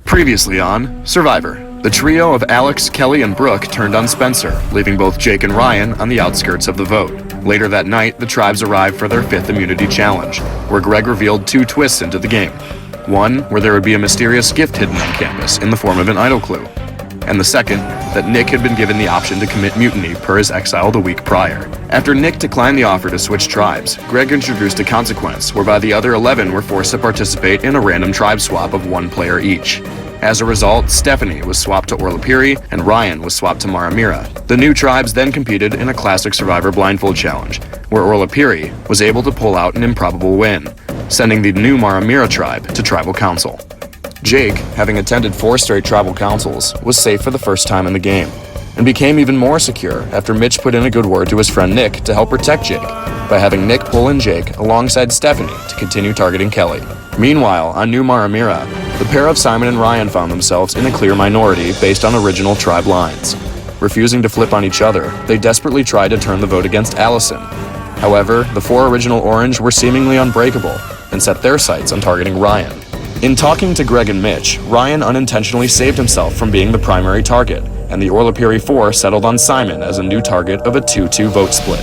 Previously on Survivor, the trio of Alex, Kelly, and Brooke turned on Spencer, leaving both Jake and Ryan on the outskirts of the vote. Later that night, the tribes arrived for their 5th immunity challenge, where Greg revealed 2 twists into the game. One, where there would be a mysterious gift hidden on campus in the form of an idol clue. And the second, that Nick had been given the option to commit mutiny per his exile the week prior. After Nick declined the offer to switch tribes, Greg introduced a consequence whereby the other 11 were forced to participate in a random tribe swap of 1 player each. As a result, Stephanie was swapped to Orlapiri and Ryan was swapped to Maramira. The new tribes then competed in a classic Survivor blindfold challenge, where Orlapiri was able to pull out an improbable win, sending the new Maramira tribe to tribal council. Jake, having attended 4 straight tribal councils, was safe for the first time in the game, and became even more secure after Mitch put in a good word to his friend Nick to help protect Jake, by having Nick pull in Jake alongside Stephanie to continue targeting Kelly. Meanwhile, on New Maramira, the pair of Simon and Ryan found themselves in a clear minority based on original tribe lines. Refusing to flip on each other, they desperately tried to turn the vote against Allison. However, the 4 original Orange were seemingly unbreakable and set their sights on targeting Ryan. In talking to Greg and Mitch, Ryan unintentionally saved himself from being the primary target, and the Orlapiri 4 settled on Simon as a new target of a 2-2 vote split.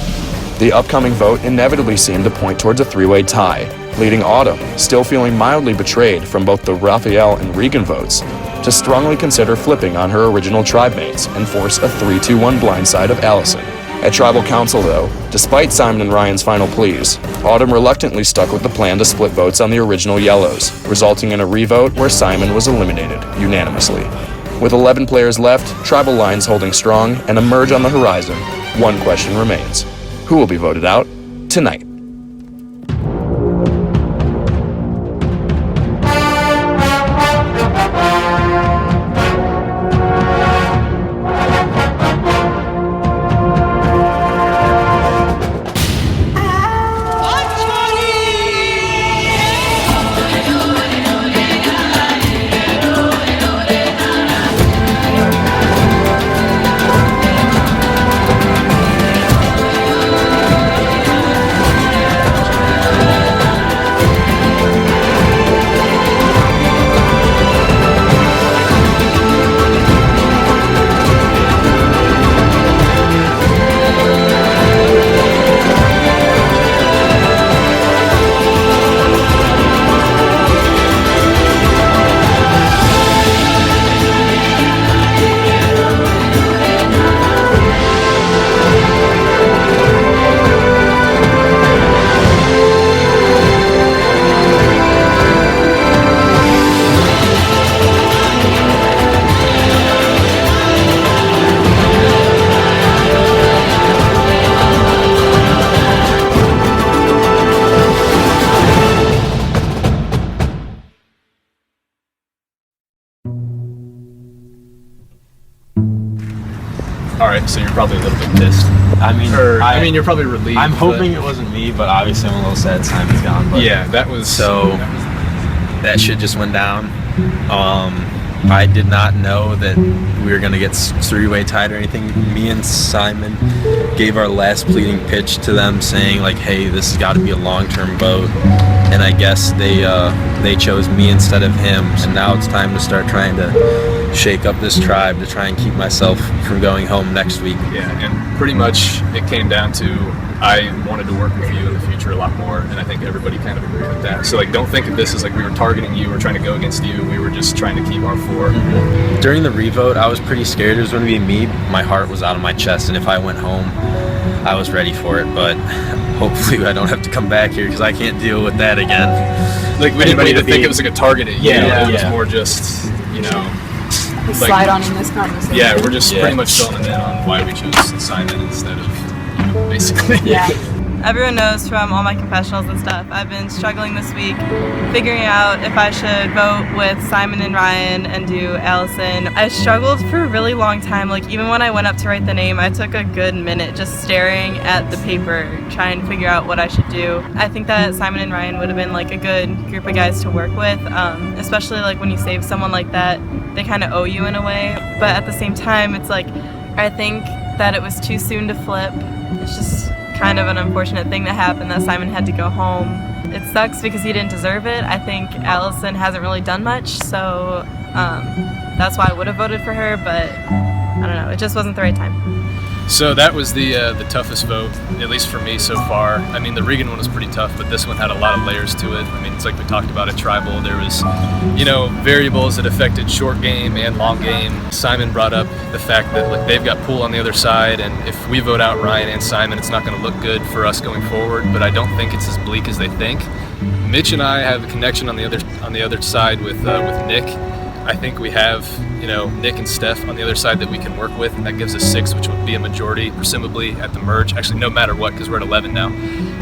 The upcoming vote inevitably seemed to point towards a 3-way tie, leading Autumn, still feeling mildly betrayed from both the Raphael and Regan votes, to strongly consider flipping on her original tribe mates and force a 3-2-1 blindside of Allison. At Tribal Council, though, despite Simon and Ryan's final pleas, Autumn reluctantly stuck with the plan to split votes on the original Yellows, resulting in a revote where Simon was eliminated unanimously. With 11 players left, tribal lines holding strong, and a merge on the horizon, one question remains. Who will be voted out tonight? Alright, so you're probably a little bit pissed. I mean, you're probably relieved. I'm hoping it wasn't me, but obviously I'm a little sad Simon's gone. But yeah, that shit just went down. I did not know that we were going to get 3-way tied or anything. Me and Simon gave our last pleading pitch to them saying, like, hey, this has got to be a long-term vote. And I guess they chose me instead of him. So now it's time to start trying to shake up this tribe to try and keep myself from going home next week. Yeah, and pretty much it came down to I wanted to work with you in the future a lot more, and I think everybody kind of agreed with that. So, like, don't think of this as like we were targeting you or trying to go against you. We were just trying to keep our 4. During the revote, I was pretty scared it was going to be me. My heart was out of my chest, and if I went home, I was ready for it. But hopefully I don't have to come back here because I can't deal with that again. Like, we didn't even think it was like a targeting. Yeah. It was more just, you know... slide on in this conversation. Yeah, we're just pretty much filling in on why we chose Simon instead of you, basically. Yeah. Everyone knows from all my confessionals and stuff, I've been struggling this week figuring out if I should vote with Simon and Ryan and do Allison. I struggled for a really long time. Like, even when I went up to write the name, I took a good minute just staring at the paper, trying to figure out what I should do. I think that Simon and Ryan would have been like a good group of guys to work with, especially like when you save someone like that, they kind of owe you in a way. But at the same time, it's like, I think that it was too soon to flip. It's just kind of an unfortunate thing that happened, that Simon had to go home. It sucks because he didn't deserve it. I think Allison hasn't really done much, so that's why I would have voted for her, but I don't know, it just wasn't the right time. So that was the toughest vote, at least for me so far. I mean, the Regan one was pretty tough, but this one had a lot of layers to it. I mean, it's like we talked about at Tribal. There was, variables that affected short game and long game. Simon brought up the fact that like they've got Poole on the other side, and if we vote out Ryan and Simon, it's not going to look good for us going forward. But I don't think it's as bleak as they think. Mitch and I have a connection on the other side with Nick. I think we have, Nick and Steph on the other side that we can work with, and that gives us 6, which would be a majority, presumably, at the merge. Actually, no matter what, because we're at 11 now.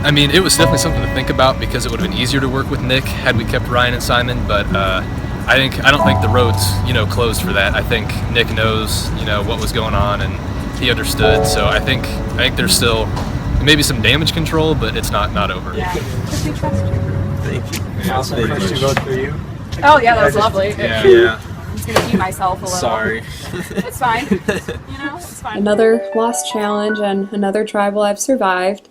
I mean, it was definitely something to think about because it would have been easier to work with Nick had we kept Ryan and Simon, but I don't think the road's, closed for that. I think Nick knows, what was going on, and he understood. So I think there's still maybe some damage control, but it's not over. Yeah. Because we trust you. Thank you. Also, first vote for you. Oh yeah, that was lovely. Yeah. I'm just gonna pee myself a little. Sorry. It's fine. It's fine. Another lost challenge and another tribal I've survived.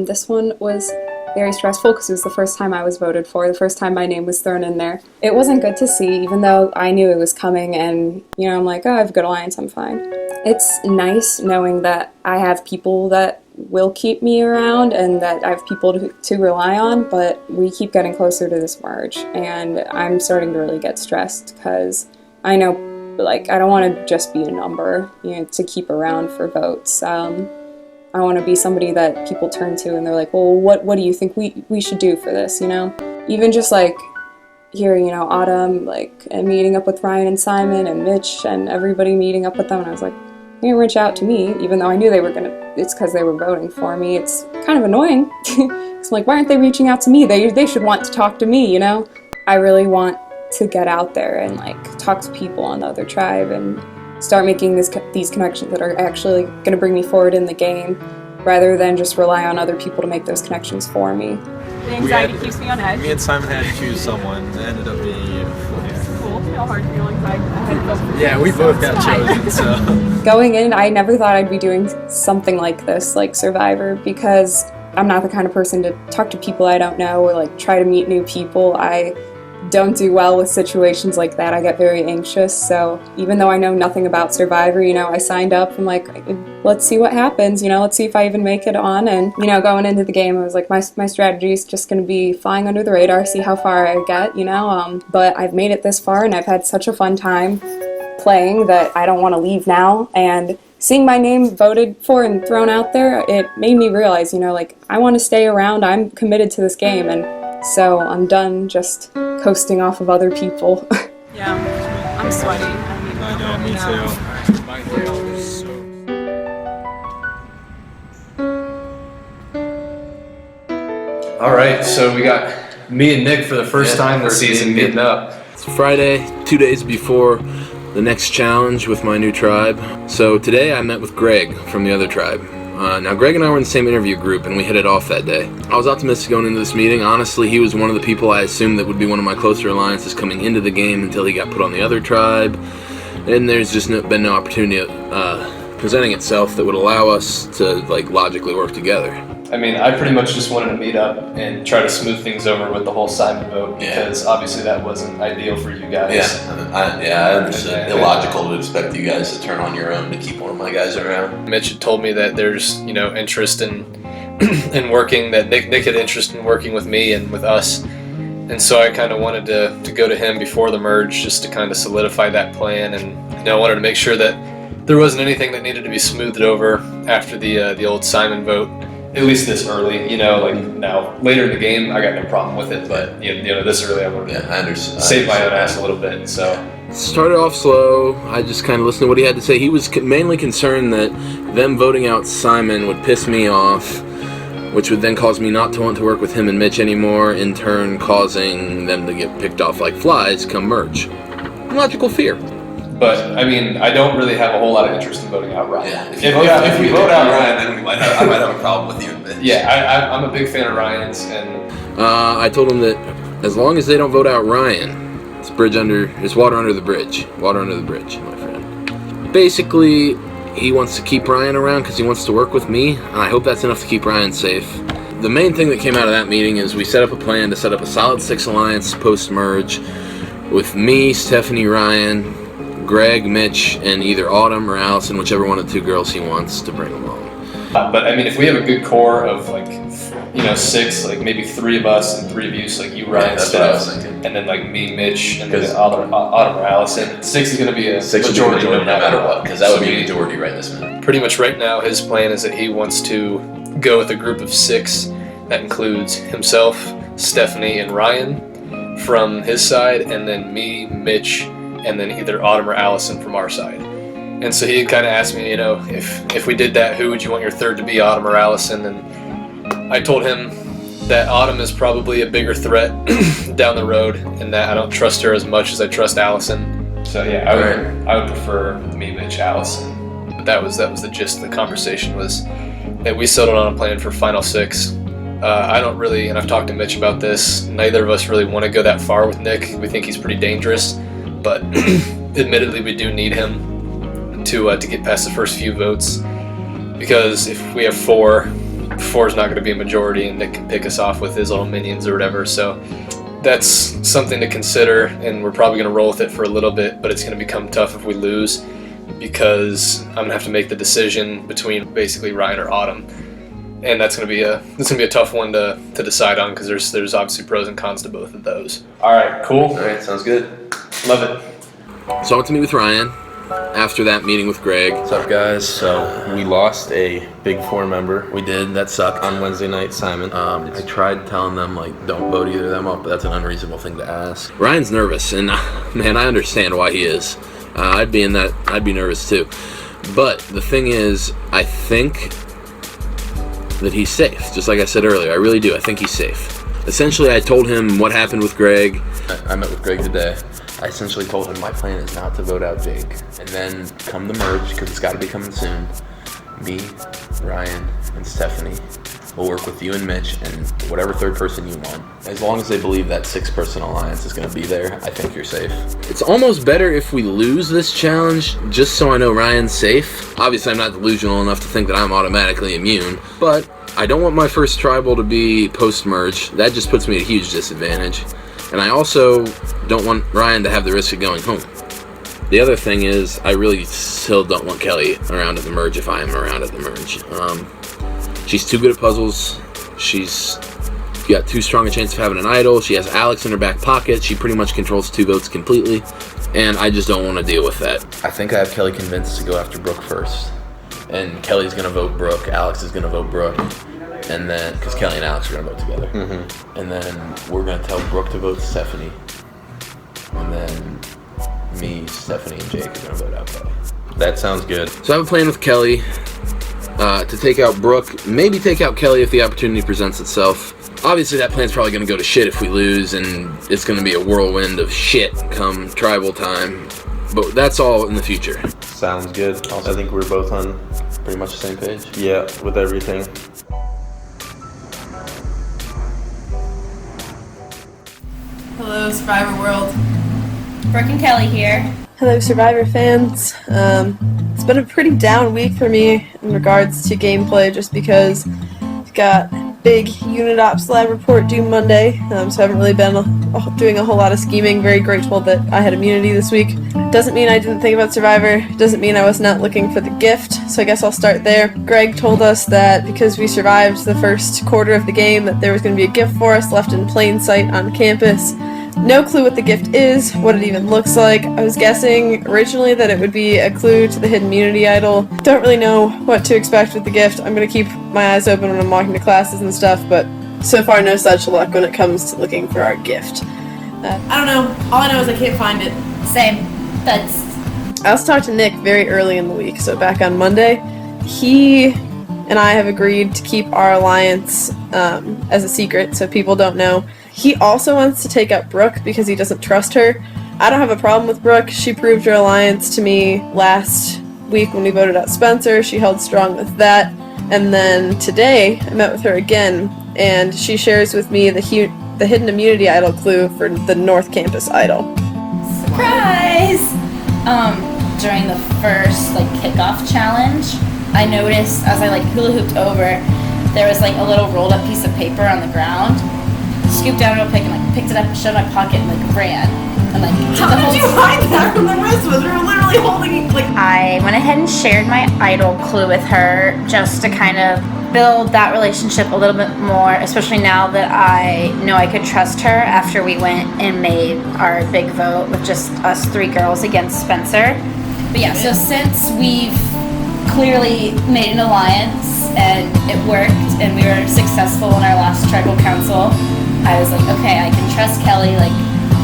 This one was very stressful because it was the first time I was voted for, the first time my name was thrown in there. It wasn't good to see, even though I knew it was coming, and I'm like, oh, I have a good alliance, I'm fine. It's nice knowing that I have people that will keep me around and that I have people to rely on, but we keep getting closer to this merge, and I'm starting to really get stressed because I know, like, I don't want to just be a number, to keep around for votes. I want to be somebody that people turn to and they're like, well, what do you think we should do for this, Even just like hearing, Autumn, like, and meeting up with Ryan and Simon and Mitch and everybody meeting up with them, and I was like, they didn't reach out to me, even though I knew it's because they were voting for me. It's kind of annoying. It's like, why aren't they reaching out to me? They should want to talk to me, I really want to get out there and like talk to people on the other tribe and start making these connections that are actually going to bring me forward in the game, rather than just rely on other people to make those connections for me. The anxiety keeps me on edge. Me and Simon had to choose someone. It ended up being you. Cool. No hard feelings. I had to vote for Yeah, we both got chosen, so. Going in, I never thought I'd be doing something like this, like Survivor, because I'm not the kind of person to talk to people I don't know or like try to meet new people. I don't do well with situations like that. I get very anxious, so even though I know nothing about Survivor, I signed up. I'm like, let's see what happens, let's see if I even make it on. And, going into the game, I was like, my strategy is just going to be flying under the radar, see how far I get, but I've made it this far, and I've had such a fun time playing that I don't want to leave now. And seeing my name voted for and thrown out there, it made me realize, like, I want to stay around. I'm committed to this game, and so I'm done just coasting off of other people. Yeah, I'm sweaty. I know, me too. All right, so we got me and Nick for the first time this season meeting up. It's Friday, 2 days before the next challenge with my new tribe. So today I met with Greg from the other tribe. Now Greg and I were in the same interview group and we hit it off that day. I was optimistic going into this meeting. Honestly, he was one of the people I assumed that would be one of my closer alliances coming into the game until he got put on the other tribe. And there's just been no opportunity presenting itself that would allow us to logically work together. I mean, I pretty much just wanted to meet up and try to smooth things over with the whole Simon vote because obviously that wasn't ideal for you guys. I understood. Illogical to expect you guys to turn on your own to keep one of my guys around. Mitch had told me that there's, interest in working, that Nick had interest in working with me and with us. And so I kind of wanted to go to him before the merge just to kind of solidify that plan. And, I wanted to make sure that there wasn't anything that needed to be smoothed over after the old Simon vote. At least this early, now later in the game, I got no problem with it, but this early, I wanted to save my own ass a little bit. So started off slow. I just kind of listened to what he had to say. He was mainly concerned that them voting out Simon would piss me off, which would then cause me not to want to work with him and Mitch anymore, in turn causing them to get picked off like flies come merge. Logical fear. But, I mean, I don't really have a whole lot of interest in voting out Ryan. Yeah, if we vote out Ryan, then I might have a problem with you and Mitch. Yeah, I'm a big fan of Ryan's, and I told him that as long as they don't vote out Ryan, it's water under the bridge. Water under the bridge, my friend. Basically, he wants to keep Ryan around because he wants to work with me, and I hope that's enough to keep Ryan safe. the main thing that came out of that meeting is we set up a plan to set up a solid 6 alliance post-merge with me, Stephanie, Ryan, Greg, Mitch, and either Autumn or Allison, whichever one of the 2 girls he wants to bring along. But I mean, if we have a good core of like, 6, like maybe 3 of us and 3 of you, so like you, Ryan, that's what I was Steph, thinking. and then like me, Mitch, and then Autumn or Allison. 6 is going to be a 6 majority, no matter what, because that would be a So majority right this minute. pretty much right now, his plan is that he wants to go with a group of 6 that includes himself, Stephanie, and Ryan from his side, and then me, Mitch, and then either Autumn or Allison from our side. And so he kind of asked me, if we did that, who would you want your third to be, Autumn or Allison? And I told him that Autumn is probably a bigger threat down the road, and that I don't trust her as much as I trust Allison. So yeah, I would prefer me, Mitch, Allison. But that was the gist of the conversation, was that we settled on a plan for Final 6. I don't really, and I've talked to Mitch about this, neither of us really want to go that far with Nick. We think he's pretty dangerous, but admittedly we do need him to get past the first few votes, because if we have 4 is not going to be a majority, and Nick can pick us off with his little minions or whatever. So that's something to consider, and we're probably going to roll with it for a little bit, but it's going to become tough if we lose, because I'm going to have to make the decision between basically Ryan or Autumn, and that's going to be a tough one to decide on, because there's obviously pros and cons to both of those. All right, cool. All right, sounds good. Love it. So I went to meet with Ryan after that meeting with Greg. What's up, guys? So we lost a Big 4 member We did, that sucked. on Wednesday night, Simon. I tried telling them, don't vote either of them up, but that's an unreasonable thing to ask. Ryan's nervous, and man, I understand why he is. I'd be nervous too. But the thing is, I think that he's safe. Just like I said earlier, I really do. I think he's safe. Essentially, I told him what happened with Greg. I met with Greg today. I essentially told him my plan is not to vote out Jake. And then come the merge, because it's got to be coming soon, me, Ryan, and Stephanie will work with you and Mitch and whatever third person you want. As long as they believe that 6-person alliance is going to be there, I think you're safe. It's almost better if we lose this challenge, just so I know Ryan's safe. Obviously, I'm not delusional enough to think that I'm automatically immune, but I don't want my first tribal to be post-merge. That just puts me at a huge disadvantage. And I also don't want Ryan to have the risk of going home. The other thing is, I really still don't want Kelly around at the merge if I am around at the merge. She's too good at puzzles. She's got too strong a chance of having an idol. She has Alex in her back pocket. She pretty much controls 2 votes completely. And I just don't want to deal with that. I think I have Kelly convinced to go after Brooke first. And Kelly's going to vote Brooke. Alex is going to vote Brooke. And then, because Kelly and Alex are going to vote together. Mm-hmm. And then we're going to tell Brooke to vote Stephanie. And then me, Stephanie, and Jake are going to vote out Kelly. That sounds good. So I have a plan with Kelly to take out Brooke, maybe take out Kelly if the opportunity presents itself. Obviously, that plan's probably going to go to shit if we lose, and it's going to be a whirlwind of shit come tribal time. But that's all in the future. Sounds good. I think we're both on Pretty much the same page. Yeah, with everything. Hello, Survivor World. Brooke and Kelly here. Hello, Survivor fans. It's been a pretty down week for me in regards to gameplay, just because I've got big unit ops lab report due Monday, so I haven't really been doing a whole lot of scheming. Very grateful that I had immunity this week. Doesn't mean I didn't think about Survivor. Doesn't mean I was not looking for the gift, so I guess I'll start there. Greg told us that because we survived the first quarter of the game, that there was going to be a gift for us left in plain sight on campus. No clue what the gift is, what it even looks like. I was guessing originally that it would be a clue to the hidden immunity idol. Don't really know what to expect with the gift. I'm going to keep my eyes open when I'm walking to classes and stuff, but so far no such luck when it comes to looking for our gift. I don't know. All I know is I can't find it. Same. That's... I also talked to Nick very early in the week, so back on Monday. He and I have agreed to keep our alliance as a secret, so people don't know. He also wants to take out Brooke because he doesn't trust her. I don't have a problem with Brooke. She proved her alliance to me last week when we voted out Spencer. She held strong with that. And then today, I met with her again, and she shares with me the hidden immunity idol clue for the North Campus idol. Surprise! During the first kickoff challenge, I noticed as I hula hooped over there was like a little rolled up piece of paper on the ground. Scooped down real quick and like picked it up and shoved it in my pocket and like ran. And like How did you hide that from the rest of us? We were literally holding like. I went ahead and shared my idol clue with her just to kind of build that relationship a little bit more, especially now that I know I could trust her after we went and made our big vote with just us 3 girls against Spencer. But yeah, so since we've clearly made an alliance and it worked and we were successful in our last tribal council, I was like, okay, I can trust Kelly, like,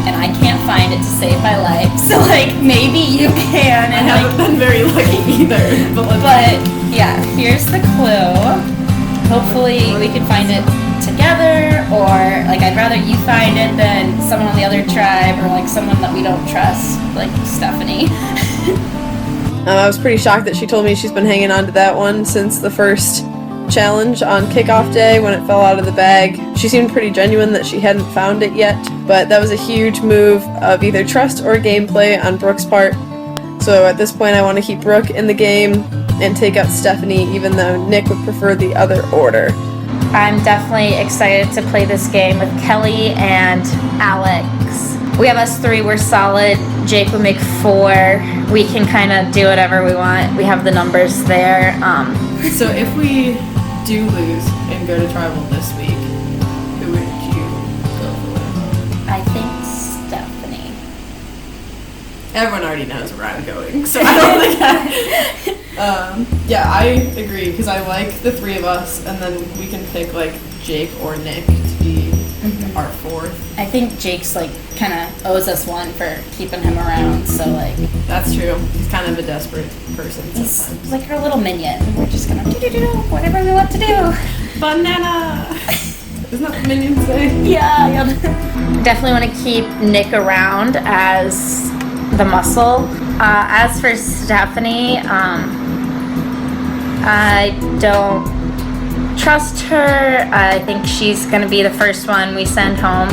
and I can't find it to save my life, so like maybe you can. And I haven't been very lucky either. But yeah, here's the clue. Hopefully we can find it together, or like I'd rather you find it than someone on the other tribe, or like someone that we don't trust, like Stephanie. I was pretty shocked that she told me she's been hanging on to that one since the first challenge on kickoff day when it fell out of the bag. She seemed pretty genuine that she hadn't found it yet, but that was a huge move of either trust or gameplay on Brooke's part. So at this point I want to keep Brooke in the game and take out Stephanie, even though Nick would prefer the other order. I'm definitely excited to play this game with Kelly and Alex. We have us 3, we're solid. Jake would make 4. We can kind of do whatever we want. We have the numbers there. So if we do lose and go to tribal this week, who would you go for? I think Stephanie. Everyone already knows where I'm going, so I don't think yeah, I agree, because I like the 3 of us, and then we can pick like Jake or Nick to be our 4th. I think Jake's like kind of owes us one for keeping him around, so like. That's true. He's kind of a desperate person sometimes. He's like our little minion. We're just gonna do whatever we want to do. Banana! Isn't that what minions say? Yeah. Definitely want to keep Nick around as the muscle. As for Stephanie, I don't trust her. I think she's gonna be the first one we send home.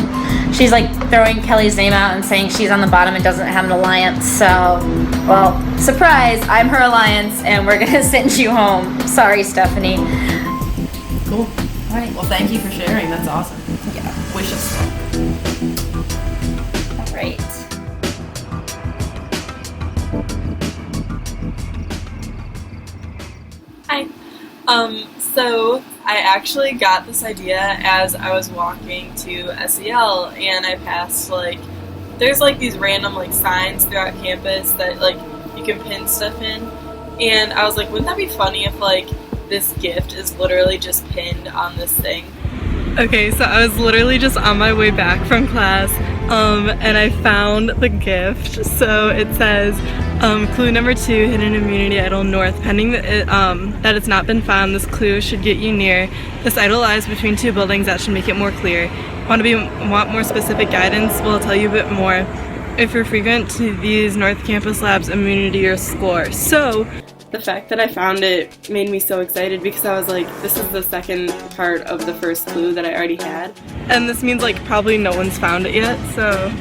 She's like throwing Kelly's name out and saying she's on the bottom and doesn't have an alliance. So, well, surprise, I'm her alliance and we're gonna send you home. Sorry, Stephanie. Cool. All right. Well, thank you for sharing. That's awesome. Yeah. Wish us luck. All right. Hi. So I actually got this idea as I was walking to SEL, and I passed there's these random signs throughout campus that you can pin stuff in, and I was like, wouldn't that be funny if this gift is literally just pinned on this thing? Okay, so I was literally just on my way back from class, and I found the gift. So it says, clue number 2, hidden immunity idol north. Pending that it's not been found, this clue should get you near. This idol lies between 2 buildings that should make it more clear. Want more specific guidance? We'll tell you a bit more. If you're frequent to these North Campus labs, immunity or score. So the fact that I found it made me so excited because I was like, this is the second part of the first clue that I already had. And this means probably no one's found it yet, so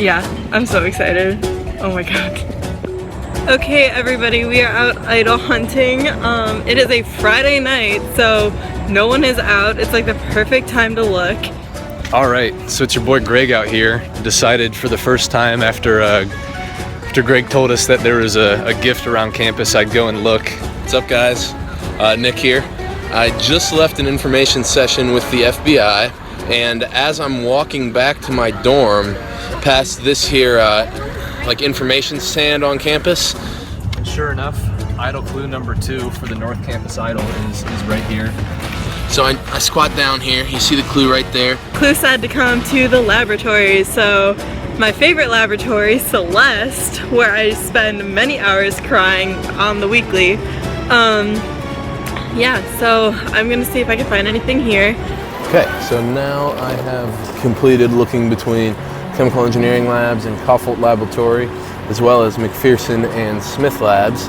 yeah, I'm so excited. Oh my god. Okay everybody, we are out idol hunting. It is a Friday night, so no one is out. It's the perfect time to look. Alright, so it's your boy Greg out here. Decided for the first time after Greg told us that there was a gift around campus, I'd go and look. What's up, guys? Nick here. I just left an information session with the FBI, and as I'm walking back to my dorm, past this here information stand on campus. Sure enough, idol clue number 2 for the North Campus idol is right here. So I squat down here. You see the clue right there. Clue said to come to the laboratory, so my favorite laboratory, Celeste, where I spend many hours crying on the weekly. Yeah, so I'm gonna see if I can find anything here. Okay, so now I have completed looking between Chemical Engineering Labs and Koffolt Laboratory, as well as McPherson and Smith Labs.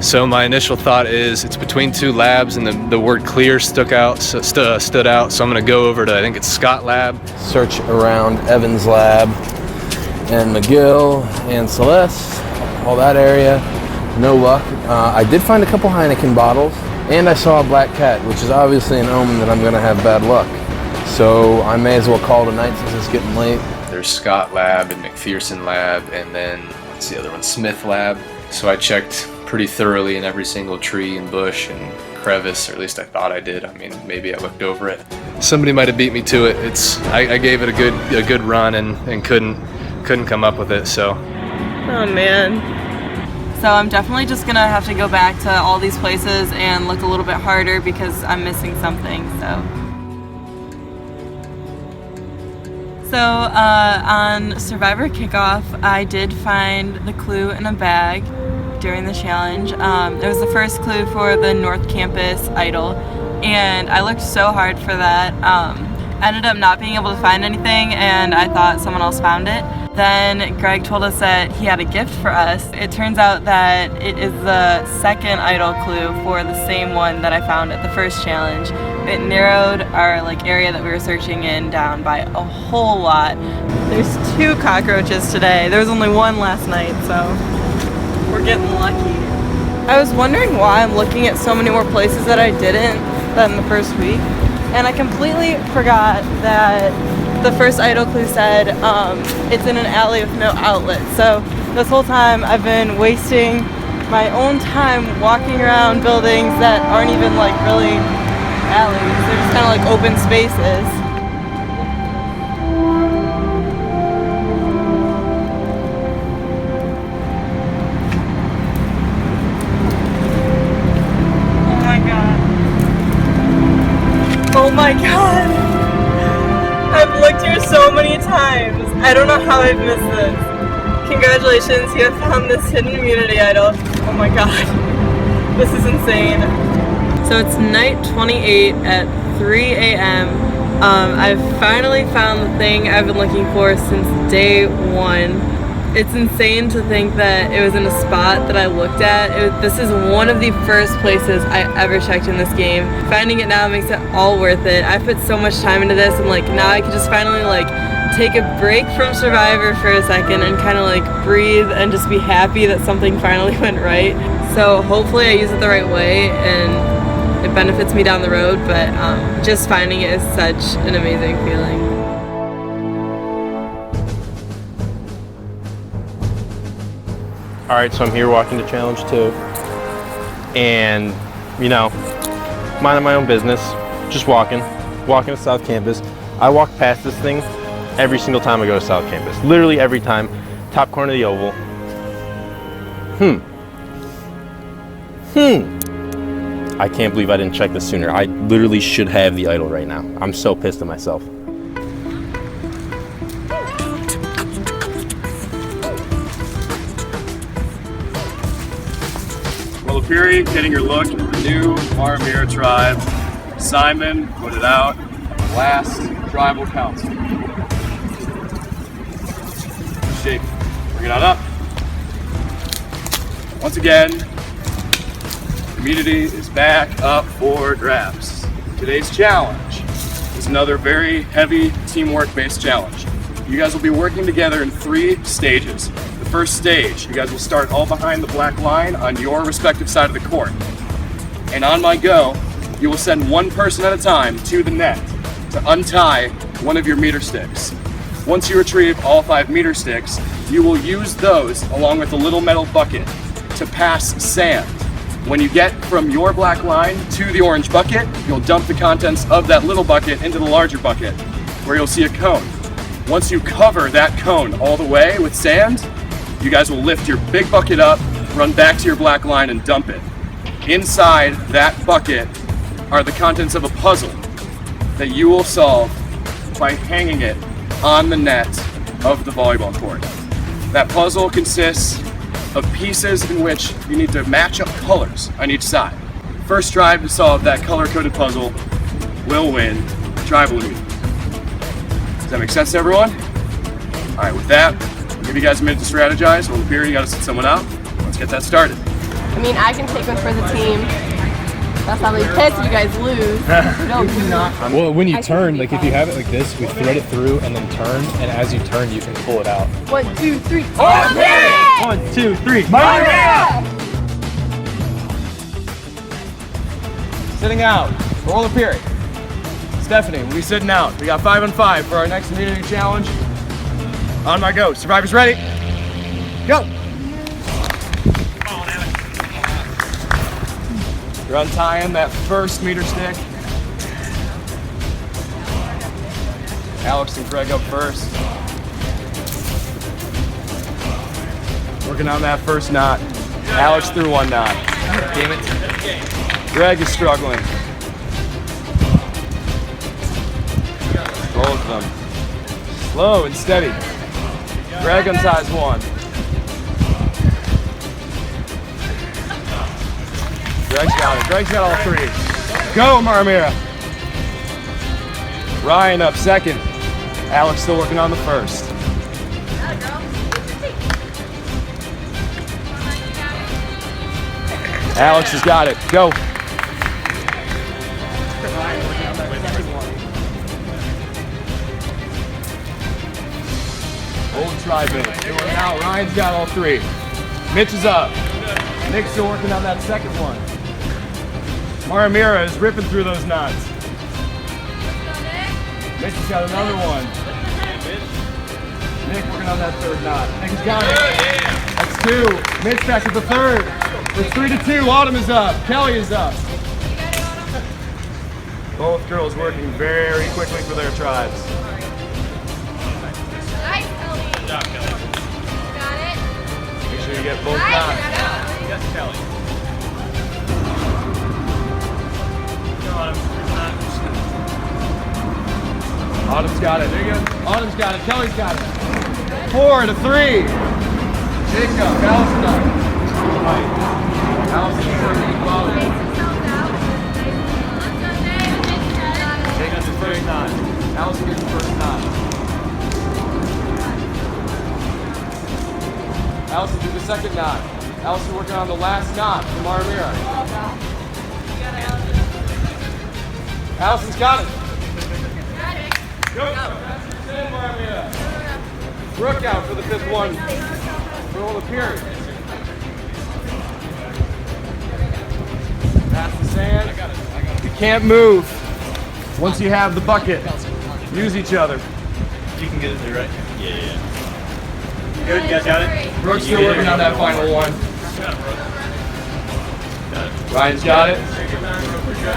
So my initial thought is it's between 2 labs, and the word clear stood out, so I'm gonna go over to, I think it's Scott Lab. Search around Evans Lab and McGill and Celeste, all that area. No luck. I did find a couple Heineken bottles, And I saw a black cat, which is obviously an omen that I'm gonna have bad luck. So I may as well call it a night since it's getting late. There's Scott Lab and McPherson Lab, and then what's the other one? Smith Lab. So I checked pretty thoroughly in every single tree and bush and crevice, or at least I thought I did. I mean, maybe I looked over it. Somebody might have beat me to it. I gave it a good run and couldn't come up with it. So. Oh man. So I'm definitely just gonna have to go back to all these places and look a little bit harder because I'm missing something. So on Survivor Kickoff, I did find the clue in a bag during the challenge. It was the first clue for the North Campus idol, and I looked so hard for that. Ended up not being able to find anything, and I thought someone else found it. Then Greg told us that he had a gift for us. It turns out that it is the second idol clue for the same one that I found at the first challenge. It narrowed our area that we were searching in down by a whole lot. There's 2 cockroaches today. There was only 1 last night, so we're getting lucky. I was wondering why I'm looking at so many more places that I didn't than the first week, and I completely forgot that the first idol clue said it's in an alley with no outlet. So this whole time I've been wasting my own time walking around buildings that aren't even really alleys. They're just kind of open spaces. Oh my god. Oh my god. I've looked here so many times. I don't know how I've missed this. Congratulations, you have found this hidden immunity idol. Oh my god. This is insane. So it's night 28 at 3 a.m. I've finally found the thing I've been looking for since day 1. It's insane to think that it was in a spot that I looked at. This is one of the first places I ever checked in this game. Finding it now makes it all worth it. I put so much time into this, and now I can just finally take a break from Survivor for a second and kind of breathe and just be happy that something finally went right. So hopefully I use it the right way and it benefits me down the road, but just finding it is such an amazing feeling. Alright, so I'm here walking to Challenge 2, and, minding my own business, just walking to South Campus. I walk past this thing every single time I go to South Campus. Literally every time. Top corner of the oval. I can't believe I didn't check this sooner. I literally should have the idol right now. I'm so pissed at myself. Well, Fury getting your look at the new Maramira tribe. Simon put it out. Last tribal council. Shake. Bring it on up. Once again, community is back up for grabs. Today's challenge is another very heavy teamwork-based challenge. You guys will be working together in 3 stages. The first stage, you guys will start all behind the black line on your respective side of the court. And on my go, you will send one person at a time to the net to untie one of your meter sticks. Once you retrieve all 5 meter sticks, you will use those along with a little metal bucket to pass sand. When you get from your black line to the orange bucket, you'll dump the contents of that little bucket into the larger bucket, where you'll see a cone. Once you cover that cone all the way with sand, you guys will lift your big bucket up, run back to your black line and dump it. Inside that bucket are the contents of a puzzle that you will solve by hanging it on the net of the volleyball court. That puzzle consists of pieces in which you need to match up colors on each side. First tribe to solve that color-coded puzzle will win tribal immunity. Does that make sense to everyone? All right, with that, I'll give you guys a minute to strategize. Well, here you gotta sit someone out. Let's get that started. I mean, I can take one for the team. That's not really pissed if you guys lose. No, do not. Well, when you turn, if you have it like this, we thread it through and then turn, and as you turn, you can pull it out. 1, 2, 3. Okay! 1, 2, 3. Maria! Sitting out. Roll a period. Stephanie, we'll be sitting out. We got 5 on 5 for our next immunity challenge. On my go. Survivors ready? Go. You're untying that first meter stick. Alex and Greg up first. Working on that first knot. Alex threw one knot. Damn it. Greg is struggling. Both of them. Slow and steady. Greg unties one. Greg's got it. Greg's got all 3. Go, Marmira. Ryan up second. Alex still working on the first. Alex has got it. Go. Old tri-bit. Now Ryan's got all 3. Mitch is up. Nick's still working on that second one. Marmira is ripping through those knots. Mitch has got another one. Nick working on that third knot. Nick's got it. That's 2. Mitch back at the third. It's 3-2. Autumn is up. Kelly is up. Both girls working very quickly for their tribes. Nice, Kelly. Good job, Kelly. Got it. Make sure you get both knots. Yes, Kelly. Autumn's got it. There you go. Autumn's got it. Kelly's got it. 4-3. Jacob, Allison up. Allison's working equality. Jacob's the first knot. Allison gets the first knot. Allison did the second knot. Allison working on the last knot from Marmira. Allison's got it. Go. Brooke out for the 5th one. Roll the period. Pass the sand. You can't move once you have the bucket. Use each other. You can get it there, right? Yeah. Good, you guys got it? Brooke's still working on that final one. Ryan's got it.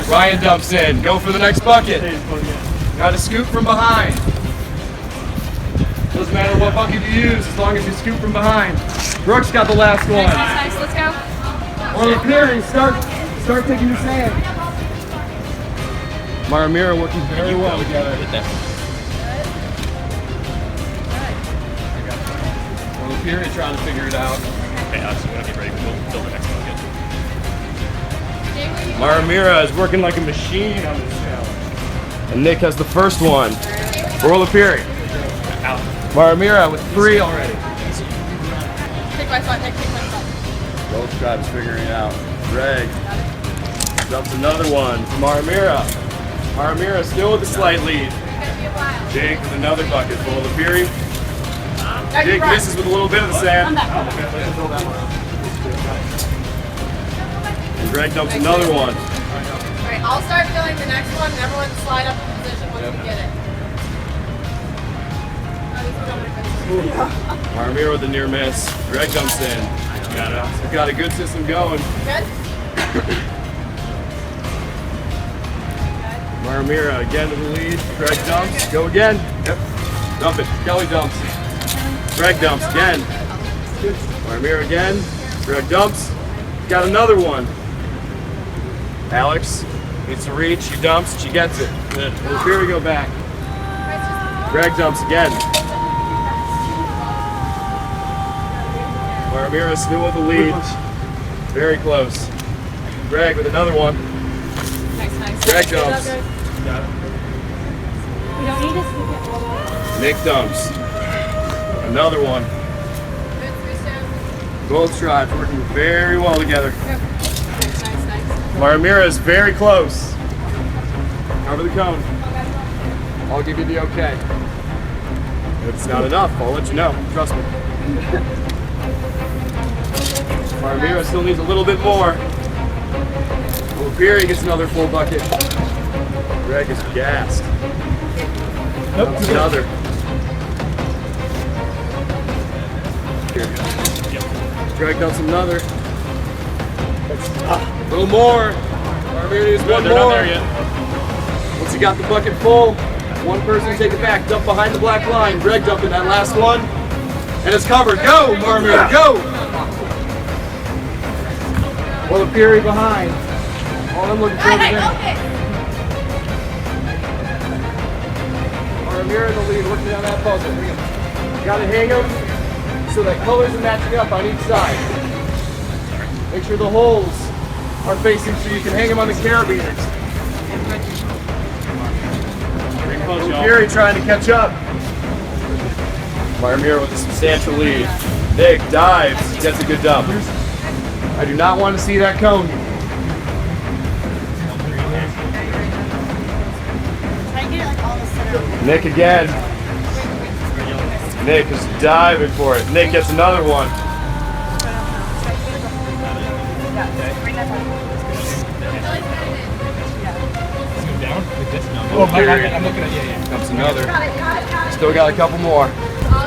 Ryan dumps in. Go for the next bucket. Got to scoop from behind. Doesn't matter what bucket you use as long as you scoop from behind. Brooke's got the last one. Nice, let's go. Or the clearing, start taking your sand. Marmira working very well together. Or the clearing trying to figure it out. Okay, Alex, we're gonna get ready. We'll build the next bucket. Marmira is working like a machine on this challenge. And Nick has the first one. Roll the period. Marmira with 3 already. Take my spot, Nick, take my spot. Both tribes figuring it out. Greg dumps another one from Marmira. Marmira still with a slight lead. Jake with another bucket full of the period. Jake misses with a little bit of the sand. And Greg dumps another one. Alright, I'll start filling the next one and everyone slide up in position once you get it. Marmira with a near miss. Greg dumps in. We've got a good system going. Good? Marmira again to the lead. Greg dumps. Go again. Yep. Dump it. Kelly dumps. Greg dumps again. Marmira again. Greg dumps. Got another one. Alex needs to reach. She dumps. She gets it. Good. Here we go back. Greg dumps again. Marmira still with the lead. Very close. Greg with another one. Nice. Greg dumps. We don't need to Nick dumps. Another one. Both tribes working very well together. Nice. Marmira is very close. Cover the cone. I'll give you the okay. If it's not enough, I'll let you know. Trust me. Marmira still needs a little bit more. Beery gets another full bucket. Greg is gassed. Dumps another. Greg dumps another. A little more. Marmira needs one They're more. not there yet. Once you got the bucket full, one person take it back. Dump behind the black line. Greg dumping that last one. And it's covered. Go, Marmira, go! Well, the Fury behind. All I'm looking for is Marmira in the lead, working on that puzzle. You gotta hang them so that colors are matching up on each side. Make sure the holes are facing so you can hang them on the carabiners. Fury trying to catch up. Marmira with a substantial lead. Nick dives, gets a good dump. I do not want to see that cone. Nick again. Nick is diving for it. Nick gets another one. I'm looking at yeah. Comes another. Still got a couple more.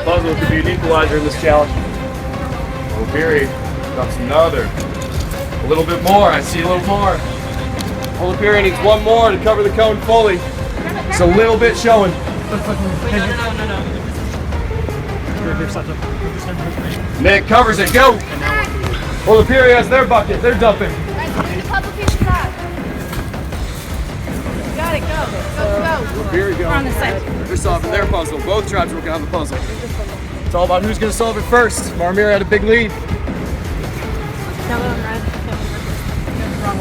Puzzle could be an equalizer in this challenge. O'Beery dumps another. A little bit more. I see a little more. O'Beery needs one more to cover the cone fully. It's a little bit showing. Nick covers it. Go. O'Beery has their bucket. They're dumping. Here we go. They're solving their puzzle. Both tribes working on the puzzle. It's all about who's going to solve it first. Marmira had a big lead.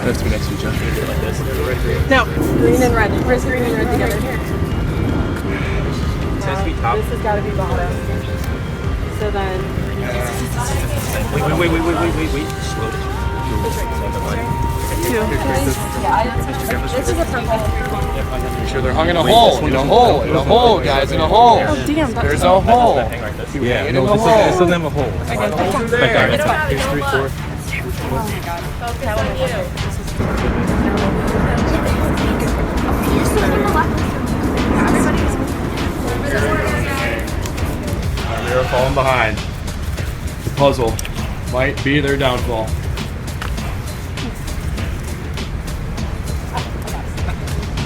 Those two next to each other. Like this. No, green and red. Where's green and red together? It says be top. This has got to be bottom. So then. Wait. Slow. This is a purple. Make sure they're hung in a hole. In a hole. In a hole, guys. In a hole. Oh, damn. There's a hole. Yeah, in a hole. This doesn't have a hole. Holes are there. Here's 3, 4. Oh my god. They're falling behind. The puzzle might be their downfall.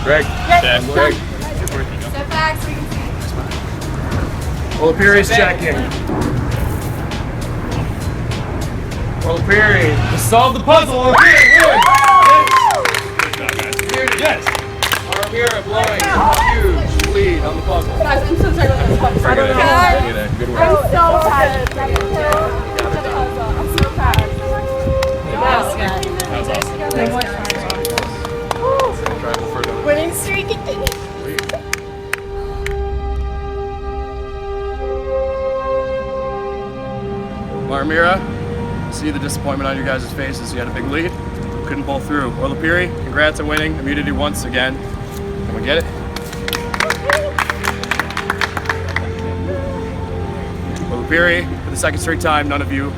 Greg. Greg. Step back so we can see. Well, Fury's checking. Well, Fury to solve the puzzle. Yes. Armira blowing a huge lead on the puzzle. Guys, I'm so sorry about this puzzle. I don't know. Good work. I'm so tired. I'm so tired. That was good. Winning streak continues. Marmira, see the disappointment on your guys' faces. You had a big lead, couldn't pull through. Orlapiri, congrats on winning immunity once again. Can we get it? Orlapiri, for the second straight time, none of you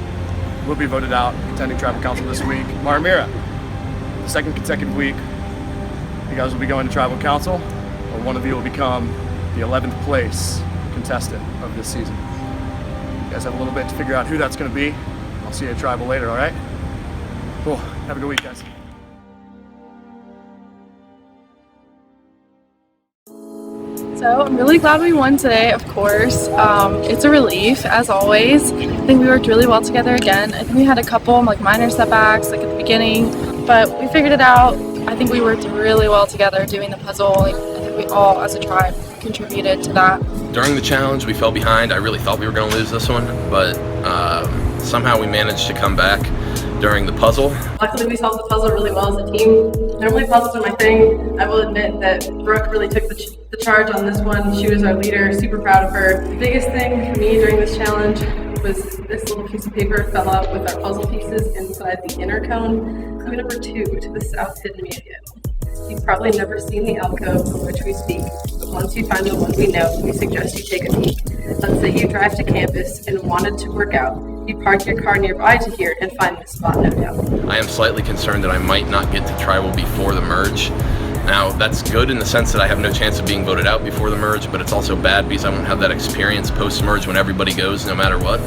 will be voted out attending Tribal Council this week. Marmira, the second consecutive week, you guys will be going to Tribal Council, or one of you will become the 11th place contestant of this season. You guys have a little bit to figure out who that's going to be. I'll see you at Tribal later, all right? Cool. Have a good week, guys. So I'm really glad we won today, of course. It's a relief, as always. I think we worked really well together again. I think we had a couple minor setbacks at the beginning, but we figured it out. I think we worked really well together doing the puzzle. I think we all, as a tribe, contributed to that. During the challenge, we fell behind. I really thought we were going to lose this one, but somehow we managed to come back during the puzzle. Luckily, we solved the puzzle really well as a team. Normally, puzzles are my thing. I will admit that Brooke really took the charge on this one. She was our leader, super proud of her. The biggest thing for me during this challenge was this little piece of paper fell out with our puzzle pieces inside the inner cone. Clue number 2 to the south hidden media. You've probably never seen the alcove of which we speak, but once you find the one we know, we suggest you take a peek. Let's say you drive to campus and wanted to work out. you'd park your car nearby to here and find this spot, no doubt. I am slightly concerned that I might not get to tribal before the merge. Now, that's good in the sense that I have no chance of being voted out before the merge, but it's also bad because I won't have that experience post-merge when everybody goes no matter what.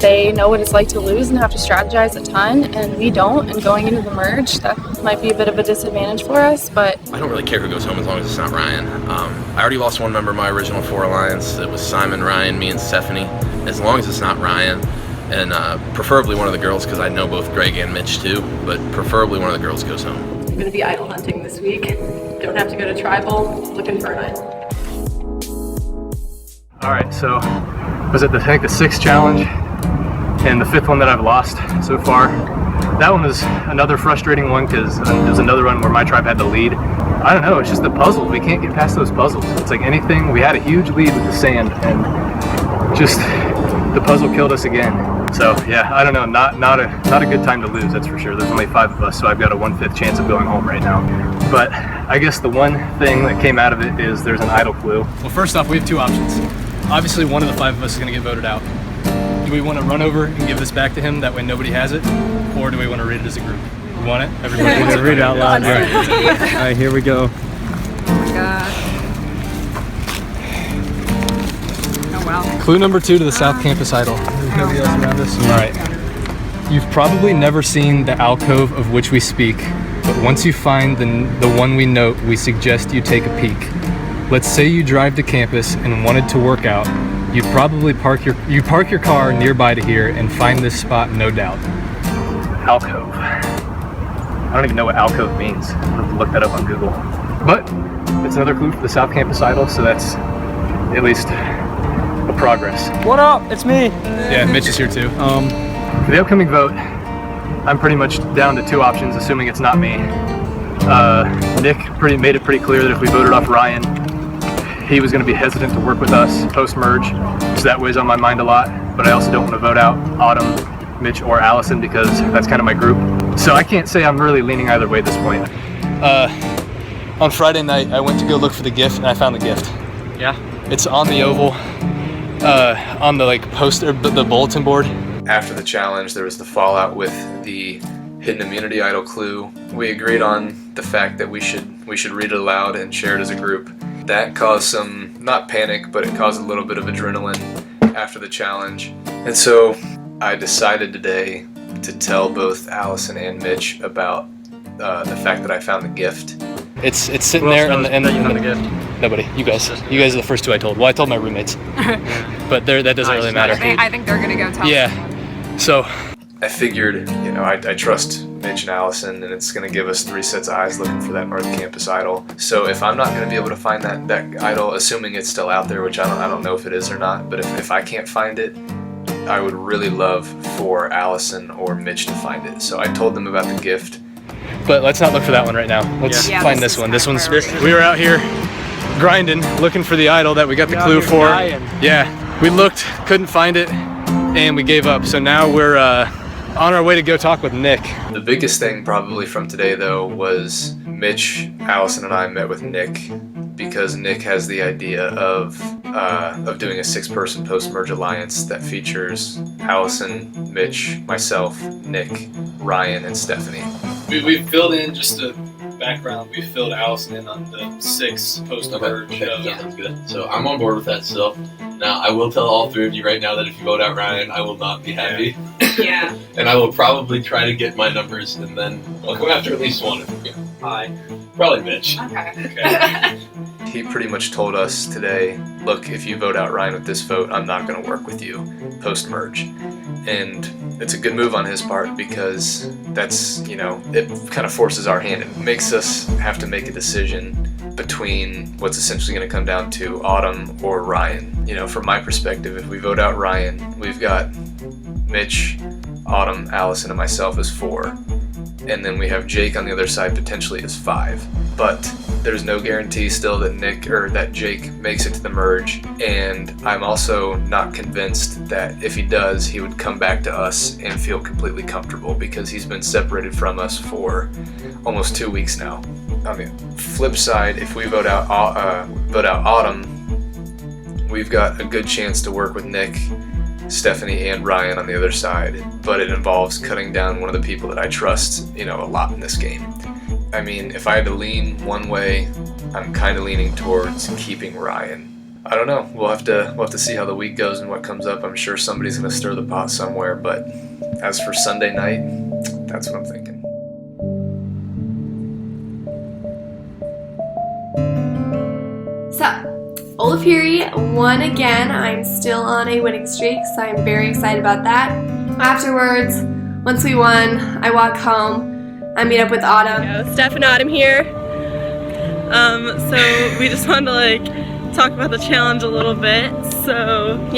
They know what it's like to lose and have to strategize a ton, and we don't, and going into the merge, that might be a bit of a disadvantage for us, but... I don't really care who goes home as long as it's not Ryan. I already lost one member of my original 4 alliance. It was Simon, Ryan, me, and Stephanie. As long as it's not Ryan, and preferably one of the girls, because I know both Greg and Mitch too, but preferably one of the girls goes home. I'm going to be idol hunting this week. Don't have to go to tribal, looking for an idol. Alright, so was it the 6th challenge and the 5th one that I've lost so far. That one was another frustrating one because there was another one where my tribe had the lead. I don't know, it's just the puzzle. We can't get past those puzzles. It's like anything, we had a huge lead with the sand and just the puzzle killed us again. So yeah, I don't know, not a good time to lose, that's for sure. There's only 5 of us, so I've got a 1/5 chance of going home right now. But I guess the one thing that came out of it is there's an idle clue. Well, first off, we have 2 options. Obviously, one of the 5 of us is going to get voted out. Do we want to run over and give this back to him, that way nobody has it? Or do we want to read it as a group? You want it? Everybody wants to read it out loud. All right. All right, here we go. Oh my gosh. Oh wow. Clue number 2 to the South Campus Idol. There's nobody else around us? All right. You've probably never seen the alcove of which we speak, but once you find the one we note, we suggest you take a peek. Let's say you drive to campus and wanted to work out. You'd probably park your car nearby to here and find this spot, no doubt. Alcove. I don't even know what alcove means. I'll have to look that up on Google. But it's another clue for the South Campus Idol, so that's at least a progress. What up? It's me. Yeah, Mitch is here too. For the upcoming vote, I'm pretty much down to 2 options, assuming it's not me. Nick made it pretty clear that if we voted off Ryan, he was going to be hesitant to work with us post-merge, so that weighs on my mind a lot. But I also don't want to vote out Autumn, Mitch, or Allison because that's kind of my group. So I can't say I'm really leaning either way at this point. On Friday night, I went to go look for the gift, and I found the gift. Yeah? It's on the oval, on the poster, the bulletin board. After the challenge, there was the fallout with the hidden immunity idol clue. We agreed on the fact that we should read it aloud and share it as a group. That caused some, not panic, but it caused a little bit of adrenaline after the challenge. And so I decided today to tell both Allison and Mitch about the fact that I found the gift. It's sitting there in the gift. Nobody. You guys are the first 2 I told. Well, I told my roommates, but that doesn't really matter. I think they're gonna go tell. Yeah. So I figured, I trust Mitch and Allison, and it's going to give us 3 sets of eyes looking for that North Campus idol. So if I'm not going to be able to find that idol, assuming it's still out there, which I don't know if it is or not, but if I can't find it, I would really love for Allison or Mitch to find it. So I told them about the gift. But let's not look for that one right now. Let's find this one. This one's. We were out here grinding, looking for the idol that we got the clue for. Yeah, we looked, couldn't find it, and we gave up. So now we're on our way to go talk with Nick. The biggest thing probably from today though was Mitch, Allison, and I met with Nick because Nick has the idea of doing a 6-person post-merge alliance that features Allison, Mitch, myself, Nick, Ryan, and Stephanie. We filled in just a background. We filled Allison in on the 6 post-merge. Okay. Sounds good. So I'm on board with that still. Now, I will tell all 3 of you right now that if you vote out Ryan, I will not be happy. Yeah. And I will probably try to get my numbers, and then I'll go after at least one of you. Hi. Probably Mitch. Okay. He pretty much told us today, look, if you vote out Ryan with this vote, I'm not going to work with you post-merge. And it's a good move on his part because that's, it kind of forces our hand. It makes us have to make a decision between what's essentially going to come down to Autumn or Ryan. From my perspective, if we vote out Ryan, we've got Mitch, Autumn, Allison, and myself as 4. And then we have Jake on the other side potentially as 5. But there's no guarantee still that Jake makes it to the merge. And I'm also not convinced that if he does, he would come back to us and feel completely comfortable because he's been separated from us for almost 2 weeks now. On the flip side, if we vote out Autumn, we've got a good chance to work with Nick Stephanie and Ryan on the other side, but it involves cutting down one of the people that I trust, a lot in this game. I mean, if I had to lean one way, I'm kind of leaning towards keeping Ryan. I don't know. We'll have to see how the week goes and what comes up. I'm sure somebody's going to stir the pot somewhere, but as for Sunday night, that's what I'm thinking. So, Old Fury won again. I'm still on a winning streak, so I'm very excited about that. Afterwards, once we won, I walk home. I meet up with Autumn. Steph and Autumn here. So we just wanted to talk about the challenge a little bit. So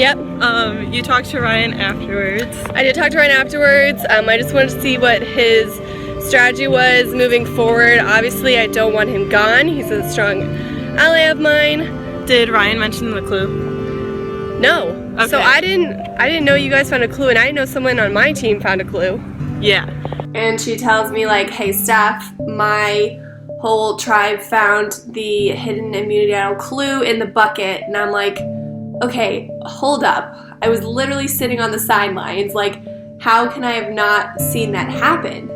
you talked to Ryan afterwards. I did talk to Ryan afterwards. I just wanted to see what his strategy was moving forward. Obviously, I don't want him gone. He's a strong ally of mine. Did Ryan mention the clue? No. Okay. So I didn't know you guys found a clue, and I didn't know someone on my team found a clue. Yeah. And she tells me hey Steph, my whole tribe found the hidden immunity idol clue in the bucket. And I'm like, okay, hold up. I was literally sitting on the sidelines. How can I have not seen that happen?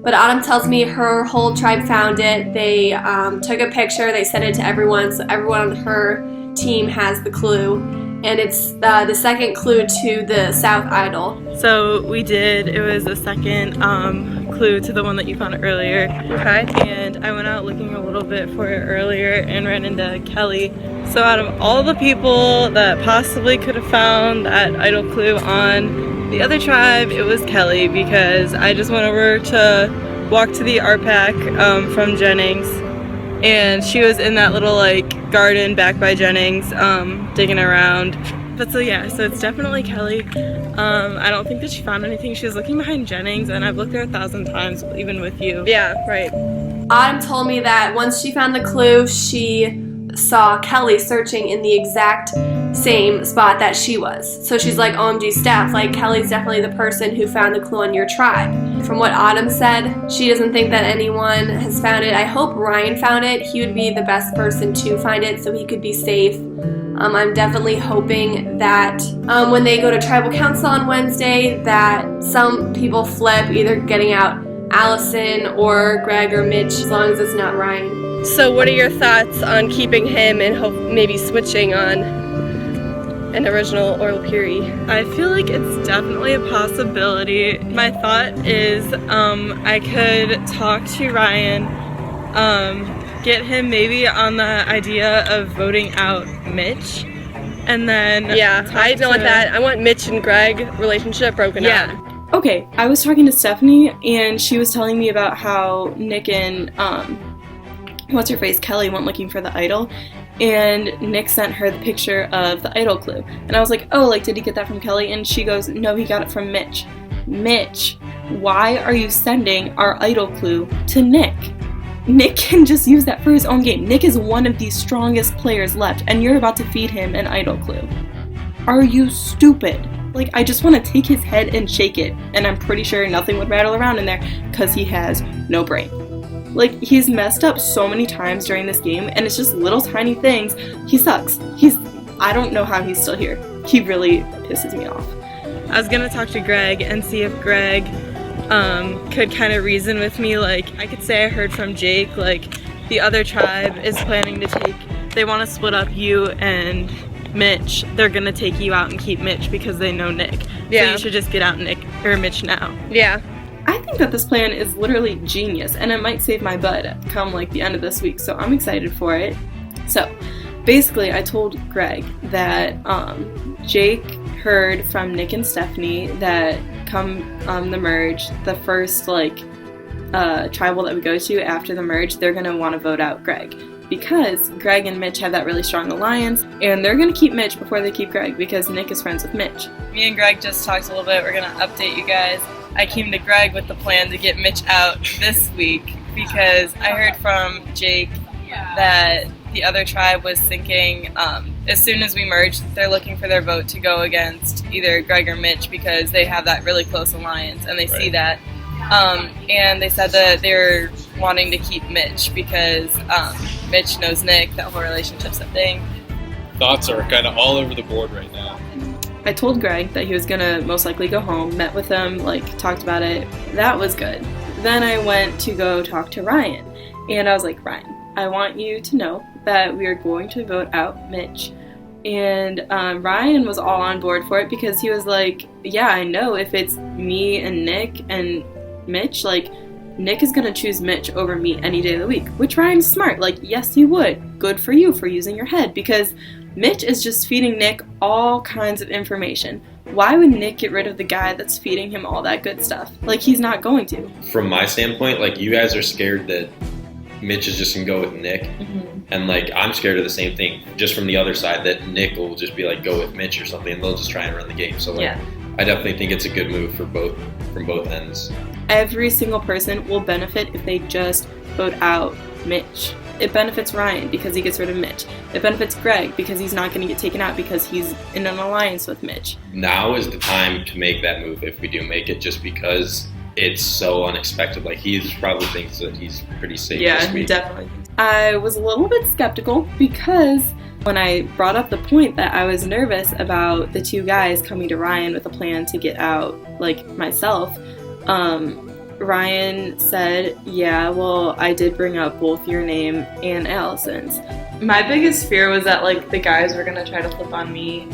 But Autumn tells me her whole tribe found it. They took a picture. They sent it to everyone. So everyone on her team has the clue. And it's the second clue to the South Idol. So we did. It was the second clue to the one that you found earlier. Okay. And I went out looking a little bit for it earlier and ran into Kelly. So out of all the people that possibly could have found that idol clue on the other tribe, it was Kelly, because I just went over to walk to the art pack from Jennings. And she was in that little garden back by Jennings, digging around. But so it's definitely Kelly. I don't think that she found anything. She was looking behind Jennings, and I've looked there 1,000 times, even with you. Yeah, right. Autumn told me that once she found the clue, she saw Kelly searching in the exact same spot that she was. So she's like, OMG Steph, Kelly's definitely the person who found the clue on your tribe. From what Autumn said, she doesn't think that anyone has found it. I hope Ryan found it. He would be the best person to find it so he could be safe. I'm definitely hoping that when they go to tribal council on Wednesday, that some people flip, either getting out Allison or Greg or Mitch, as long as it's not Ryan. So what are your thoughts on keeping him and maybe switching on an original Oral Fury? I feel like it's definitely a possibility. My thought is I could talk to Ryan, get him maybe on the idea of voting out Mitch, and then I don't want that. I want Mitch and Greg relationship broken up. Okay, I was talking to Stephanie, and she was telling me about how Nick and Kelly went looking for the idol, and Nick sent her the picture of the idol clue. And I was like, oh, did he get that from Kelly? And she goes, no, he got it from Mitch. Mitch, why are you sending our idol clue to Nick? Nick can just use that for his own game. Nick is one of the strongest players left, and you're about to feed him an idol clue. Are you stupid? I just want to take his head and shake it, and I'm pretty sure nothing would rattle around in there, because he has no brain. He's messed up so many times during this game, and it's just little tiny things. He sucks. I don't know how he's still here. He really pisses me off. I was gonna talk to Greg and see if Greg could kind of reason with me. I could say I heard from Jake, the other tribe is planning to they want to split up you and Mitch. They're gonna take you out and keep Mitch because they know Nick. Yeah. So you should just get out Mitch now. Yeah. I think that this plan is literally genius, and it might save my butt come the end of this week, so I'm excited for it. So basically I told Greg that Jake heard from Nick and Stephanie that come the merge, the first tribal that we go to after the merge, they're going to want to vote out Greg, because Greg and Mitch have that really strong alliance, and they're going to keep Mitch before they keep Greg because Nick is friends with Mitch. Me and Greg just talked a little bit. We're going to update you guys. I came to Greg with the plan to get Mitch out this week because I heard from Jake that the other tribe was thinking as soon as we merge, they're looking for their vote to go against either Greg or Mitch because they have that really close alliance, and they see that. And they said that they're wanting to keep Mitch because Mitch knows Nick, that whole relationship's a thing. Thoughts are kind of all over the board right now. I told Greg that he was gonna most likely go home, met with him, like talked about it. That was good. Then I went to go talk to Ryan, and I was like, Ryan, I want you to know that we are going to vote out Mitch. And Ryan was all on board for it because he was like, yeah, I know if it's me and Nick and Mitch, like, Nick is going to choose Mitch over me any day of the week, which Ryan's smart. Like, yes, he would. Good for you for using your head, because Mitch is just feeding Nick all kinds of information. Why would Nick get rid of the guy that's feeding him all that good stuff? Like, he's not going to. From my standpoint, like, you guys are scared that Mitch is just going to go with Nick. Mm-hmm. And, like, I'm scared of the same thing, just from the other side, that Nick will just be like, go with Mitch or something, and they'll just try and run the game. So, like, yeah. I definitely think it's a good move from both ends. Every single person will benefit if they just vote out Mitch. It benefits Ryan because he gets rid of Mitch. It benefits Greg because he's not going to get taken out because he's in an alliance with Mitch. Now is the time to make that move if we do make it, just because it's so unexpected. Like, he probably thinks that he's pretty safe this week. Yeah, definitely. I was a little bit skeptical because when I brought up the point that I was nervous about the two guys coming to Ryan with a plan to get out, like myself, Ryan said, yeah, well, I did bring up both your name and Allison's. My biggest fear was that, like, the guys were going to try to flip on me.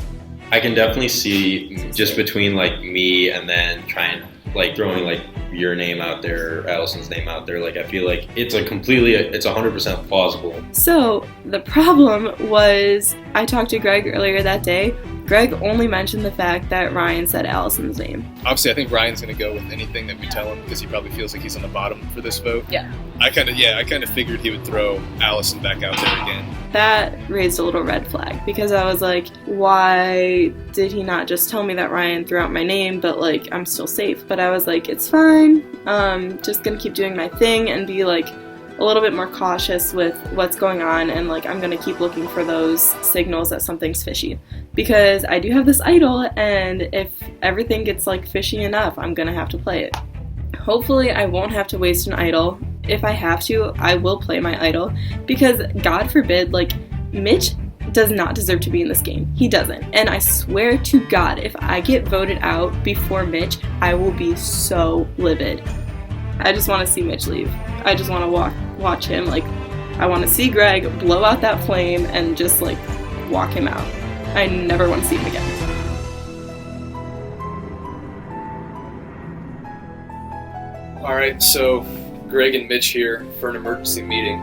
I can definitely see just between, like, me and then trying, like, throwing, like, your name out there, Allison's name out there. Like, I feel like it's 100% plausible. So the problem was, I talked to Greg earlier that day. Greg only mentioned the fact that Ryan said Allison's name. Obviously, I think Ryan's going to go with anything that we tell him because he probably feels like he's on the bottom for this vote. Yeah. I kind of figured he would throw Allison back out there again. That raised a little red flag because I was like, why did he not just tell me that Ryan threw out my name, but, like, I'm still safe? But I was like, it's fine. Just going to keep doing my thing and be, like, a little bit more cautious with what's going on, and, like, I'm going to keep looking for those signals that something's fishy. Because I do have this idol, and if everything gets, like, fishy enough, I'm going to have to play it. Hopefully I won't have to waste an idol. If I have to, I will play my idol, because God forbid, like, Mitch does not deserve to be in this game. He doesn't. And I swear to God, if I get voted out before Mitch, I will be so livid. I just want to see Mitch leave. I just want to watch him. Like, I want to see Greg blow out that flame and just, like, walk him out. I never want to see him again. All right, so Greg and Mitch here for an emergency meeting.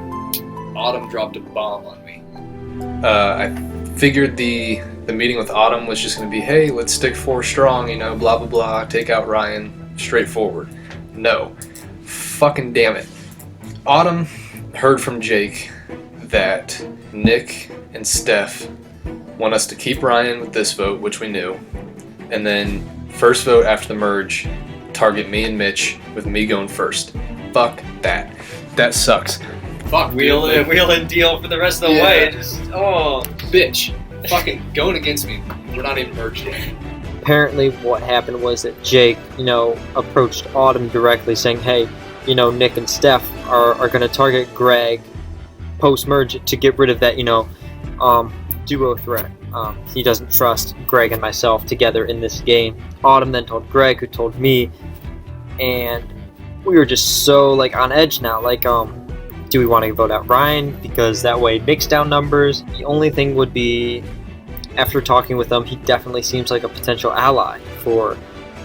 Autumn dropped a bomb on me. I figured the meeting with Autumn was just going to be, hey, let's stick 4 strong, you know, blah, blah, blah, take out Ryan, straightforward. No. Fucking damn it. Autumn heard from Jake that Nick and Steph want us to keep Ryan with this vote, which we knew, and then first vote after the merge, target me and Mitch with me going first. Fuck that. That sucks. Fuck, wheel and deal for the rest of the way. Just, bitch. Fucking going against me. We're not even merged yet. Apparently what happened was that Jake, approached Autumn directly saying, hey, Nick and Steph are going to target Greg post-merge to get rid of that, duo threat. He doesn't trust Greg and myself together in this game. Autumn then told Greg, who told me, and we were just so, like, on edge now. Like, do we want to vote out Ryan? Because that way it makes down numbers. The only thing would be, after talking with him, he definitely seems like a potential ally for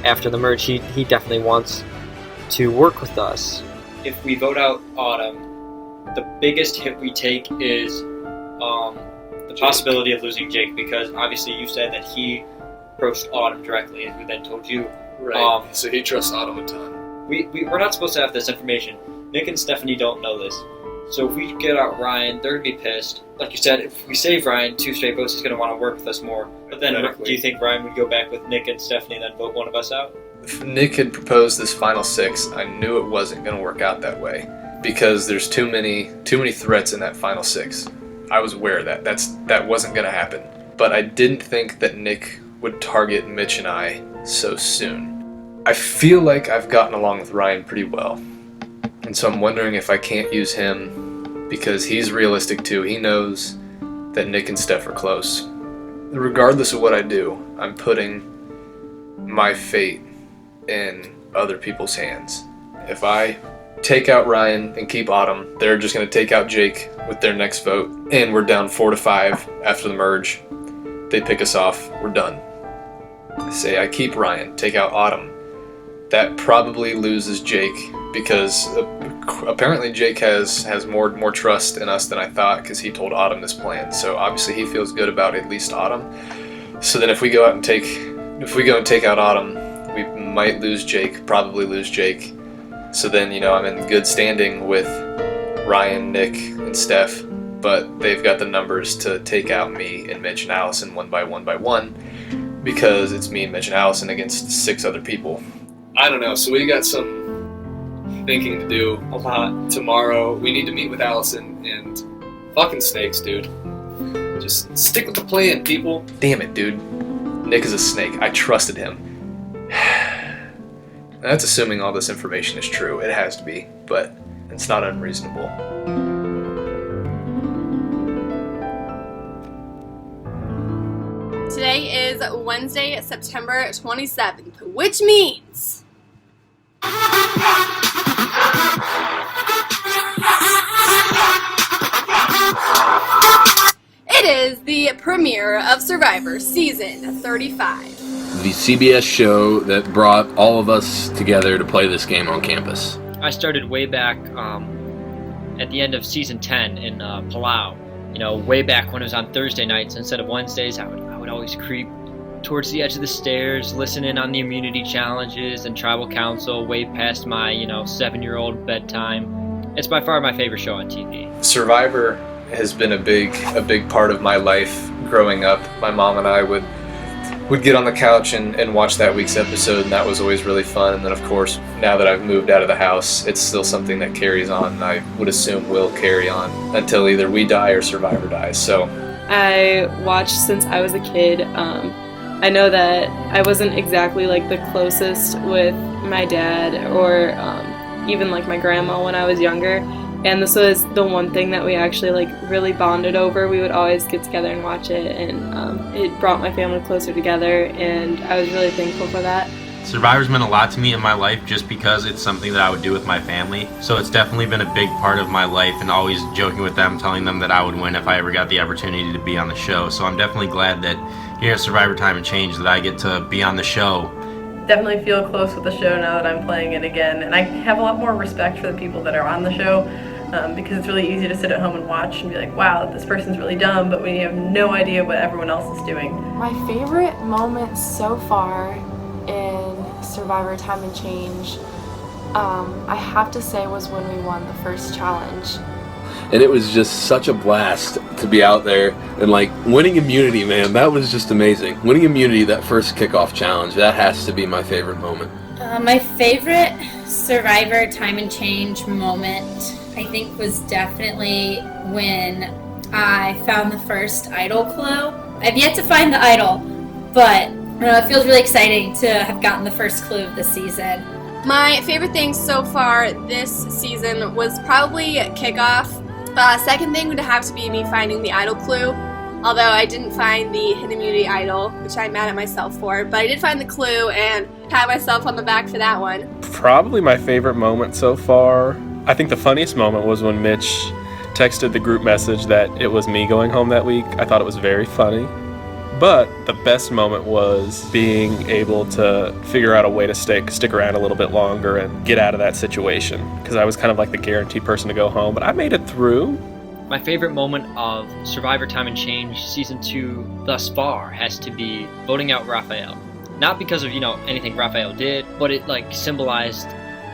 after the merge. He definitely wants to work with us. If we vote out Autumn, the biggest hit we take is the possibility of losing Jake, because obviously you said that he approached Autumn directly, and who then told you. Right. So he trusts Autumn a ton. We're not supposed to have this information. Nick and Stephanie don't know this. So if we get out Ryan, they're going to be pissed. Like you said, if we save Ryan, 2 straight votes, he's going to want to work with us more. But then do you think Ryan would go back with Nick and Stephanie and then vote one of us out? If Nick had proposed this final 6, I knew it wasn't going to work out that way, because there's too many threats in that final 6. I was aware of that. That wasn't going to happen. But I didn't think that Nick would target Mitch and I so soon. I feel like I've gotten along with Ryan pretty well, and so I'm wondering if I can't use him, because he's realistic too. He knows that Nick and Steph are close. regardless of what I do, I'm putting my fate in other people's hands. If I take out Ryan and keep Autumn, they're just going to take out Jake with their next vote, and we're down 4-5 after the merge. They pick us off, we're done. Say I keep Ryan, take out Autumn. That probably loses Jake, because apparently Jake has more trust in us than I thought, because he told Autumn this plan. So obviously he feels good about at least Autumn. So then if we go and take out Autumn, we might lose Jake, probably lose Jake. So then, I'm in good standing with Ryan, Nick, and Steph, but they've got the numbers to take out me and Mitch and Allison one by one, because it's me and Mitch and Allison against 6 other people. I don't know. So we got some thinking to do a lot tomorrow. We need to meet with Allison and fucking snakes, dude. Just stick with the plan, people. Damn it, dude. Nick is a snake. I trusted him. That's assuming all this information is true. It has to be, but it's not unreasonable. Today is Wednesday, September 27th, which means it is the premiere of Survivor Season 35. The CBS show that brought all of us together to play this game on campus. I started way back at the end of Season 10 in Palau. Way back when it was on Thursday nights instead of Wednesdays, I would always creep towards the edge of the stairs, listen in on the immunity challenges and tribal council way past my, 7-year-old bedtime. It's by far my favorite show on TV. Survivor has been a big part of my life growing up. My mom and I would get on the couch and watch that week's episode, and that was always really fun. And then, of course, now that I've moved out of the house, it's still something that carries on, and I would assume will carry on until either we die or Survivor dies. So I watched since I was a kid. I know that I wasn't exactly like the closest with my dad or even like my grandma when I was younger, and this was the one thing that we actually like really bonded over. We would always get together and watch it, and it brought my family closer together, and I was really thankful for that. Survivor's meant a lot to me in my life just because it's something that I would do with my family. So it's definitely been a big part of my life, and always joking with them, telling them that I would win if I ever got the opportunity to be on the show. So I'm definitely glad that here at Survivor Time and Change that I get to be on the show. Definitely feel close with the show now that I'm playing it again, and I have a lot more respect for the people that are on the show, because it's really easy to sit at home and watch and be like, wow, this person's really dumb, but we have no idea what everyone else is doing. My favorite moment so far in Survivor Time and Change, I have to say, was when we won the first challenge. And it was just such a blast to be out there and winning immunity, man. That was just amazing. Winning immunity, that first kickoff challenge, that has to be my favorite moment. My favorite Survivor Time and Change moment, I think, was definitely when I found the first idol clue. I've yet to find the idol, but it feels really exciting to have gotten the first clue of the season. My favorite thing so far this season was probably kickoff. Second thing would have to be me finding the idol clue, although I didn't find the hidden immunity idol, which I'm mad at myself for, but I did find the clue and pat myself on the back for that one. Probably my favorite moment so far. I think the funniest moment was when Mitch texted the group message that it was me going home that week. I thought it was very funny. But the best moment was being able to figure out a way to stick around a little bit longer and get out of that situation, because I was kind of like the guaranteed person to go home, but I made it through. My favorite moment of Survivor Time and Change Season 2 thus far has to be voting out Raphael. Not because of, anything Raphael did, but it symbolized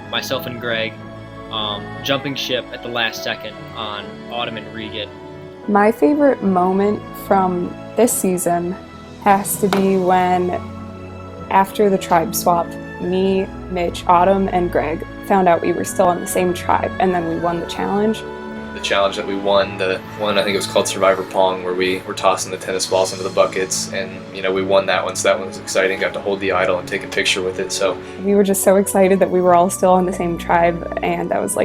myself and Greg jumping ship at the last second on Autumn and Regan. My favorite moment from this season has to be when, after the tribe swap, me, Mitch, Autumn, and Greg found out we were still in the same tribe, and then we won the challenge. The challenge that we won, the one I think it was called Survivor Pong, where we were tossing the tennis balls into the buckets, and we won that one, so that one was exciting. Got to hold the idol and take a picture with it. So we were just so excited that we were all still in the same tribe, and that was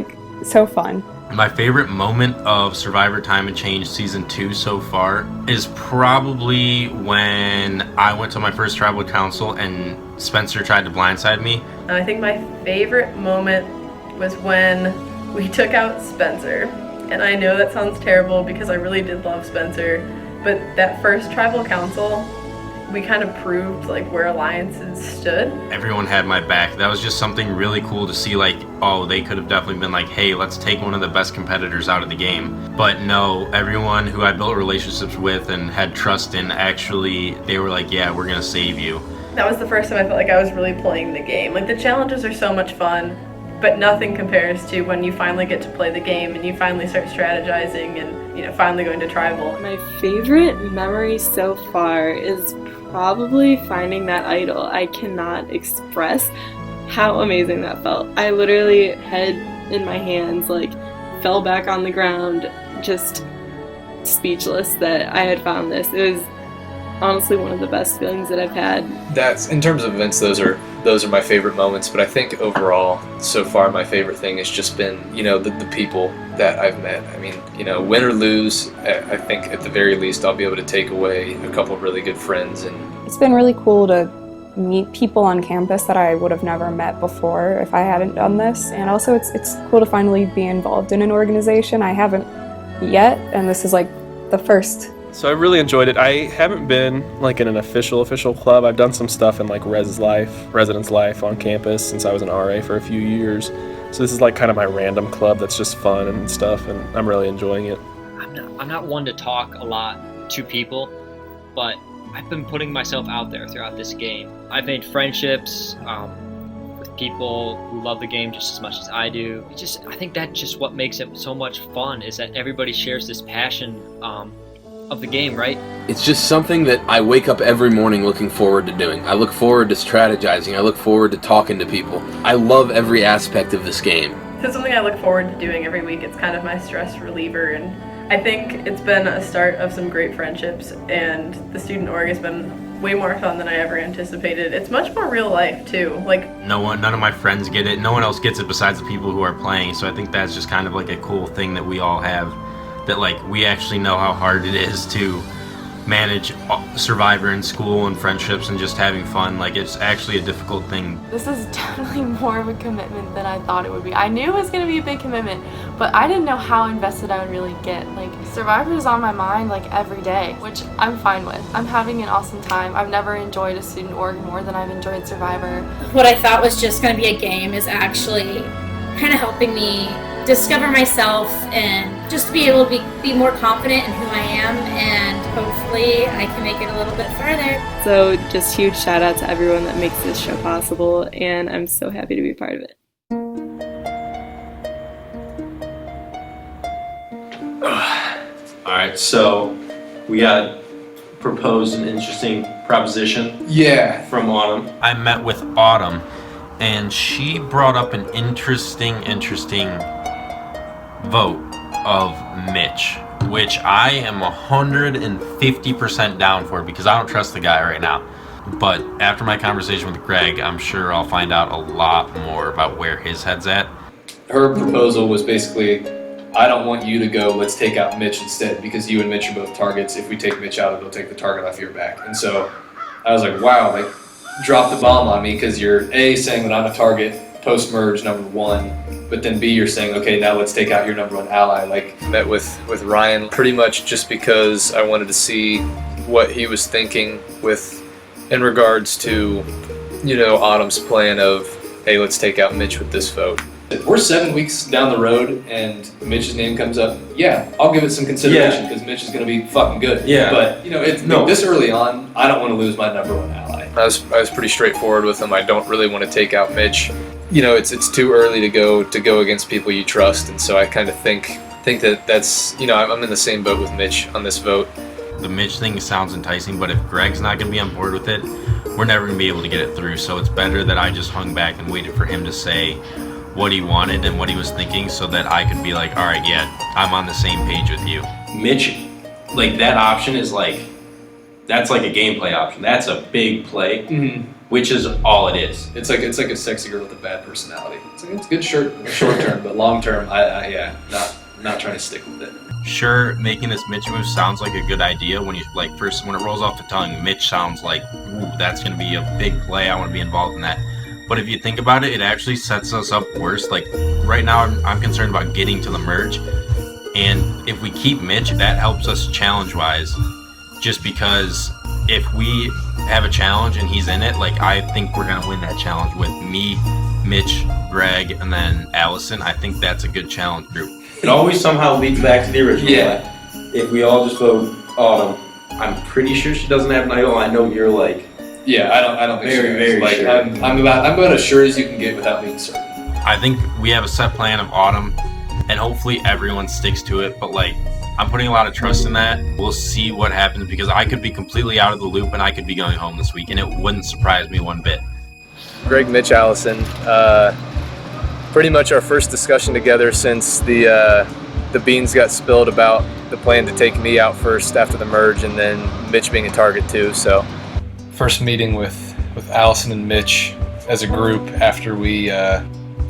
so fun. My favorite moment of Survivor Time and Change Season 2 so far is probably when I went to my first tribal council and Spencer tried to blindside me. I think my favorite moment was when we took out Spencer. And I know that sounds terrible because I really did love Spencer, but that first tribal council, we kind of proved like where alliances stood. Everyone had my back. That was just something really cool to see, like, oh, they could have definitely been like, hey, let's take one of the best competitors out of the game. But no, everyone who I built relationships with and had trust in, actually, they were like, yeah, we're gonna save you. That was the first time I felt like I was really playing the game. Like, the challenges are so much fun, but nothing compares to when you finally get to play the game and you finally start strategizing and, you know, finally going to tribal. My favorite memory so far is probably finding that idol. I cannot express how amazing that felt. I literally, head in my hands, like, fell back on the ground, just speechless that I had found this. It was honestly one of the best feelings that I've had. That's, in terms of events, those are my favorite moments, but I think overall, so far, my favorite thing has just been, you know, the people that I've met. I mean, you know, win or lose, I think at the very least I'll be able to take away a couple of really good friends. And it's been really cool to meet people on campus that I would have never met before if I hadn't done this. And also it's cool to finally be involved in an organization. I haven't yet, and this is like the first. So I really enjoyed it. I haven't been like in an official club. I've done some stuff in like residence life on campus since I was an RA for a few years. So this is like kind of my random club that's just fun and stuff, and I'm really enjoying it. I'm not one to talk a lot to people, but I've been putting myself out there throughout this game. I've made friendships with people who love the game just as much as I do. I think that's just what makes it so much fun, is that everybody shares this passion of the game, right? It's just something that I wake up every morning looking forward to doing. I look forward to strategizing. I look forward to talking to people. I love every aspect of this game. It's something I look forward to doing every week. It's kind of my stress reliever, and I think it's been a start of some great friendships, and the student org has been way more fun than I ever anticipated. It's much more real life too. Like, none of my friends get it. No one else gets it besides the people who are playing. So I think that's just kind of like a cool thing that we all have. That like we actually know how hard it is to manage Survivor in school and friendships and just having fun. Like, it's actually a difficult thing. This is definitely more of a commitment than I thought it would be. I knew it was going to be a big commitment, but I didn't know how invested I would really get. Like, Survivor is on my mind like every day, which I'm fine with. I'm having an awesome time. I've never enjoyed a student org more than I've enjoyed Survivor. What I thought was just going to be a game is actually kind of helping me discover myself and just be able to be more confident in who I am, and hopefully I can make it a little bit further. So just huge shout out to everyone that makes this show possible, and I'm so happy to be a part of it. Alright, so we got proposed an interesting proposition. Yeah. From Autumn. I met with Autumn, and she brought up an interesting vote of Mitch, which I am 150% down for because I don't trust the guy right now. But after my conversation with Greg, I'm sure I'll find out a lot more about where his head's at. her proposal was basically, I don't want you to go, let's take out Mitch instead, because you and Mitch are both targets. If we take Mitch out, it'll take the target off your back. And so I was like, wow, like, drop the bomb on me, because you're A, saying that I'm a target post-merge #1, but then B, you're saying, okay, now let's take out your #1 ally. Like, met with Ryan pretty much just because I wanted to see what he was thinking in regards to, you know, Autumn's plan of, hey, let's take out Mitch with this vote. If we're 7 weeks down the road and Mitch's name comes up, yeah, I'll give it some consideration, because Mitch is going to be fucking good. Yeah. But, you know, this early on, I don't want to lose my #1 ally. I was pretty straightforward with him. I don't really want to take out Mitch. You know, it's too early to go against people you trust, and so I kind of think that's, you know, I'm in the same boat with Mitch on this vote. The Mitch thing sounds enticing, but if Greg's not going to be on board with it, we're never going to be able to get it through. So it's better that I just hung back and waited for him to say what he wanted and what he was thinking, so that I could be like, all right, yeah, I'm on the same page with you. Mitch, like, that option is like, that's like a gameplay option. That's a big play. Mm-hmm. which is all it is. It's like a sexy girl with a bad personality. It's a good short term, but long term, not trying to stick with it. Sure, making this Mitch move sounds like a good idea when you when it rolls off the tongue. Mitch sounds like, ooh, that's going to be a big play. I want to be involved in that. But if you think about it, it actually sets us up worse. Like right now, I'm concerned about getting to the merge, and if we keep Mitch, that helps us challenge-wise. Just because if we have a challenge and he's in it, like I think we're gonna win that challenge with me, Mitch, Greg, and then Allison. I think that's a good challenge group. It always somehow leads back to the original. Yeah. If we all just vote Autumn, I'm pretty sure she doesn't have an idol. I know you're like. Yeah, I don't think very like sure. I'm about as sure as you can get without being certain. I think we have a set plan of Autumn, and hopefully everyone sticks to it. But like, I'm putting a lot of trust in that. We'll see what happens because I could be completely out of the loop and I could be going home this week, and it wouldn't surprise me one bit. Greg, Mitch, Allison, pretty much our first discussion together since the beans got spilled about the plan to take me out first after the merge, and then Mitch being a target too. So. First meeting with Allison and Mitch as a group after we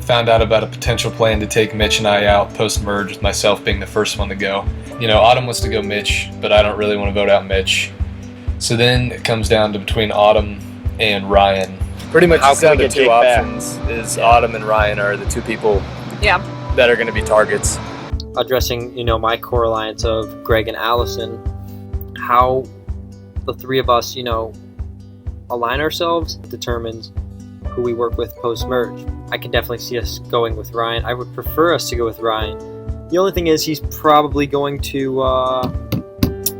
found out about a potential plan to take Mitch and I out post-merge, with myself being the first one to go. You know, Autumn wants to go Mitch, but I don't really want to vote out Mitch. So then it comes down to between Autumn and Ryan. Pretty much it's down to two options. Autumn and Ryan are the two people that are going to be targets. Addressing, my core alliance of Greg and Allison, how the three of us, align ourselves determines who we work with post-merge. I can definitely see us going with Ryan. I would prefer us to go with Ryan. The only thing is he's probably going to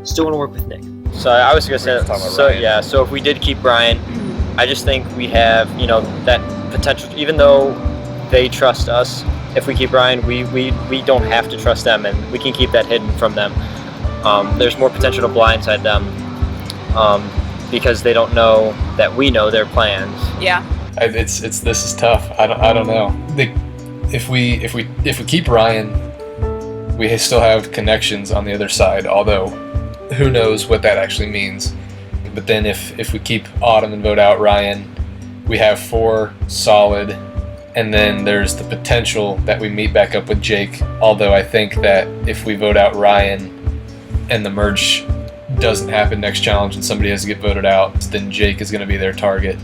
still want to work with Nick. So I was going to say, so if we did keep Ryan, I just think we have, that potential, even though they trust us, if we keep Ryan, we don't have to trust them, and we can keep that hidden from them. There's more potential to blindside them. Because they don't know that we know their plans. Yeah. This is tough. I don't know. If we keep Ryan, we still have connections on the other side. Although, who knows what that actually means. But then if we keep Autumn and vote out Ryan, we have 4 solid, and then there's the potential that we meet back up with Jake. Although I think that if we vote out Ryan and the merge doesn't happen next challenge and somebody has to get voted out, then Jake is going to be their target.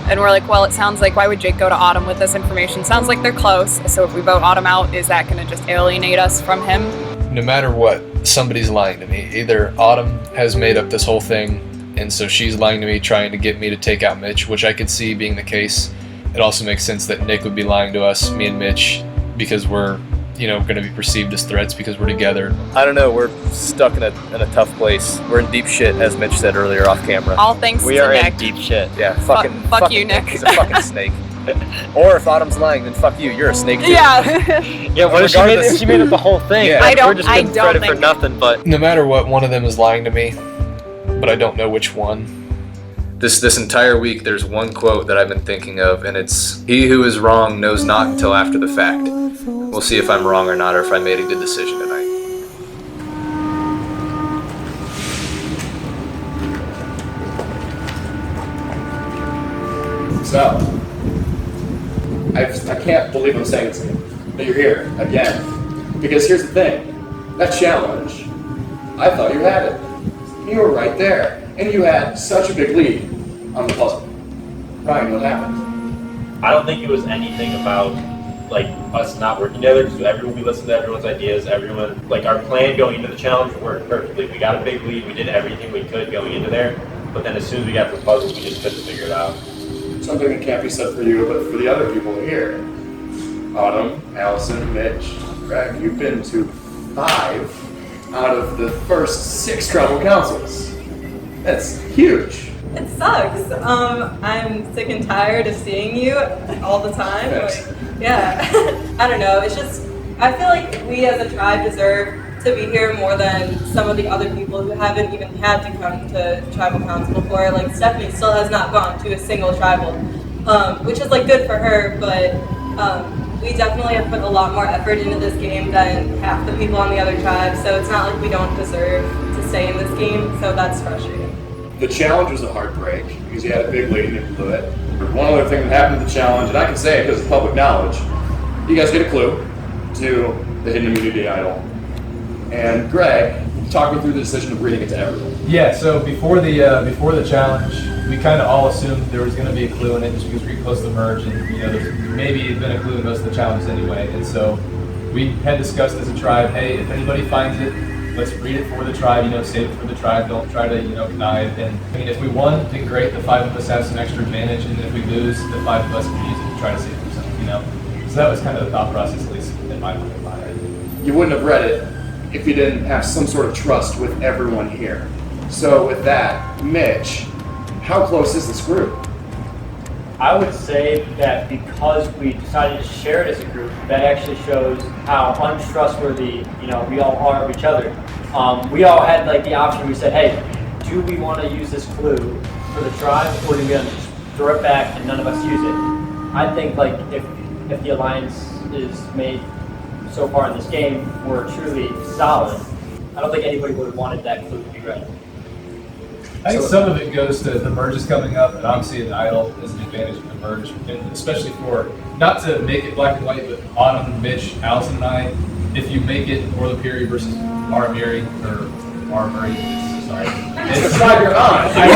And we're like, well, it sounds like, why would Jake go to Autumn with this information? Sounds like they're close, so if we vote Autumn out, is that going to just alienate us from him? No matter what, somebody's lying to me. Either Autumn has made up this whole thing, and so she's lying to me, trying to get me to take out Mitch, which I could see being the case. It also makes sense that Nick would be lying to us, me and Mitch, because we're going to be perceived as threats because we're together. I don't know. We're stuck in a tough place. We're in deep shit, as Mitch said earlier off camera. All thanks to Nick. We are in deep shit. Yeah, fuck you, Nick. He's a fucking snake. Or if Autumn's lying, then fuck you. You're a snake too. Yeah. Yeah. What if she made up the whole thing? Yeah. We're just getting credit for nothing. But no matter what, one of them is lying to me, but I don't know which one. This entire week, there's one quote that I've been thinking of, and it's, "He who is wrong knows not until after the fact." We'll see if I'm wrong or not, or if I made a good decision tonight. So, I can't believe I'm saying this again, but you're here again. Because here's the thing, that challenge, I thought you had it. You were right there, and you had such a big lead on the puzzle. Ryan, what happened? I don't think it was anything about us not working together, because we listened to everyone's ideas. Everyone, our plan going into the challenge worked perfectly. We got a big lead. We did everything we could going into there, but then as soon as we got to the puzzle, we just couldn't figure it out. Something that can't be said for you, but for the other people here. Autumn, Allison, Mitch, Greg, you've been to 5 out of the first 6 tribal councils. That's huge. It sucks. I'm sick and tired of seeing you all the time. I don't know. It's just, I feel like we as a tribe deserve to be here more than some of the other people who haven't even had to come to tribal council before. Like Stephanie still has not gone to a single tribal, which is good for her, but we definitely have put a lot more effort into this game than half the people on the other tribes, so it's not like we don't deserve to stay in this game, so that's frustrating. The challenge was a heartbreak because you had a big lead and you blew it. One other thing that happened in the challenge, and I can say it because it's public knowledge, you guys get a clue to the hidden immunity idol. And Greg, talk me through the decision of reading it to everyone. Yeah, so before the challenge, we kind of all assumed there was going to be a clue in it just because we were close to the merge, and there's maybe been a clue in most of the challenges anyway. And so we had discussed as a tribe, hey, if anybody finds it, let's read it for the tribe, save it for the tribe, don't try to, connive. And I mean, if we won, then great, the 5 of us have some extra advantage, and if we lose, the 5 of us can use it to try to save ourselves, So that was kind of the thought process, at least in my mind. You wouldn't have read it if you didn't have some sort of trust with everyone here. So with that, Mitch, how close is this group? I would say that because we decided to share it as a group, that actually shows how untrustworthy, we all are of each other. We all had the option. We said, hey, do we want to use this clue for the tribe, or do we want to just throw it back and none of us use it? I think if the alliance is made so far in this game, we're truly solid. I don't think anybody would have wanted that clue to be read. I think some of it goes to the merge is coming up, and obviously an idol is an advantage of the merge, and especially for, not to make it black and white, but Autumn, Mitch, Allison, and I, if you make it Orlapiri versus Maramiri, or Maramiri, sorry. It's the tribe you're on. I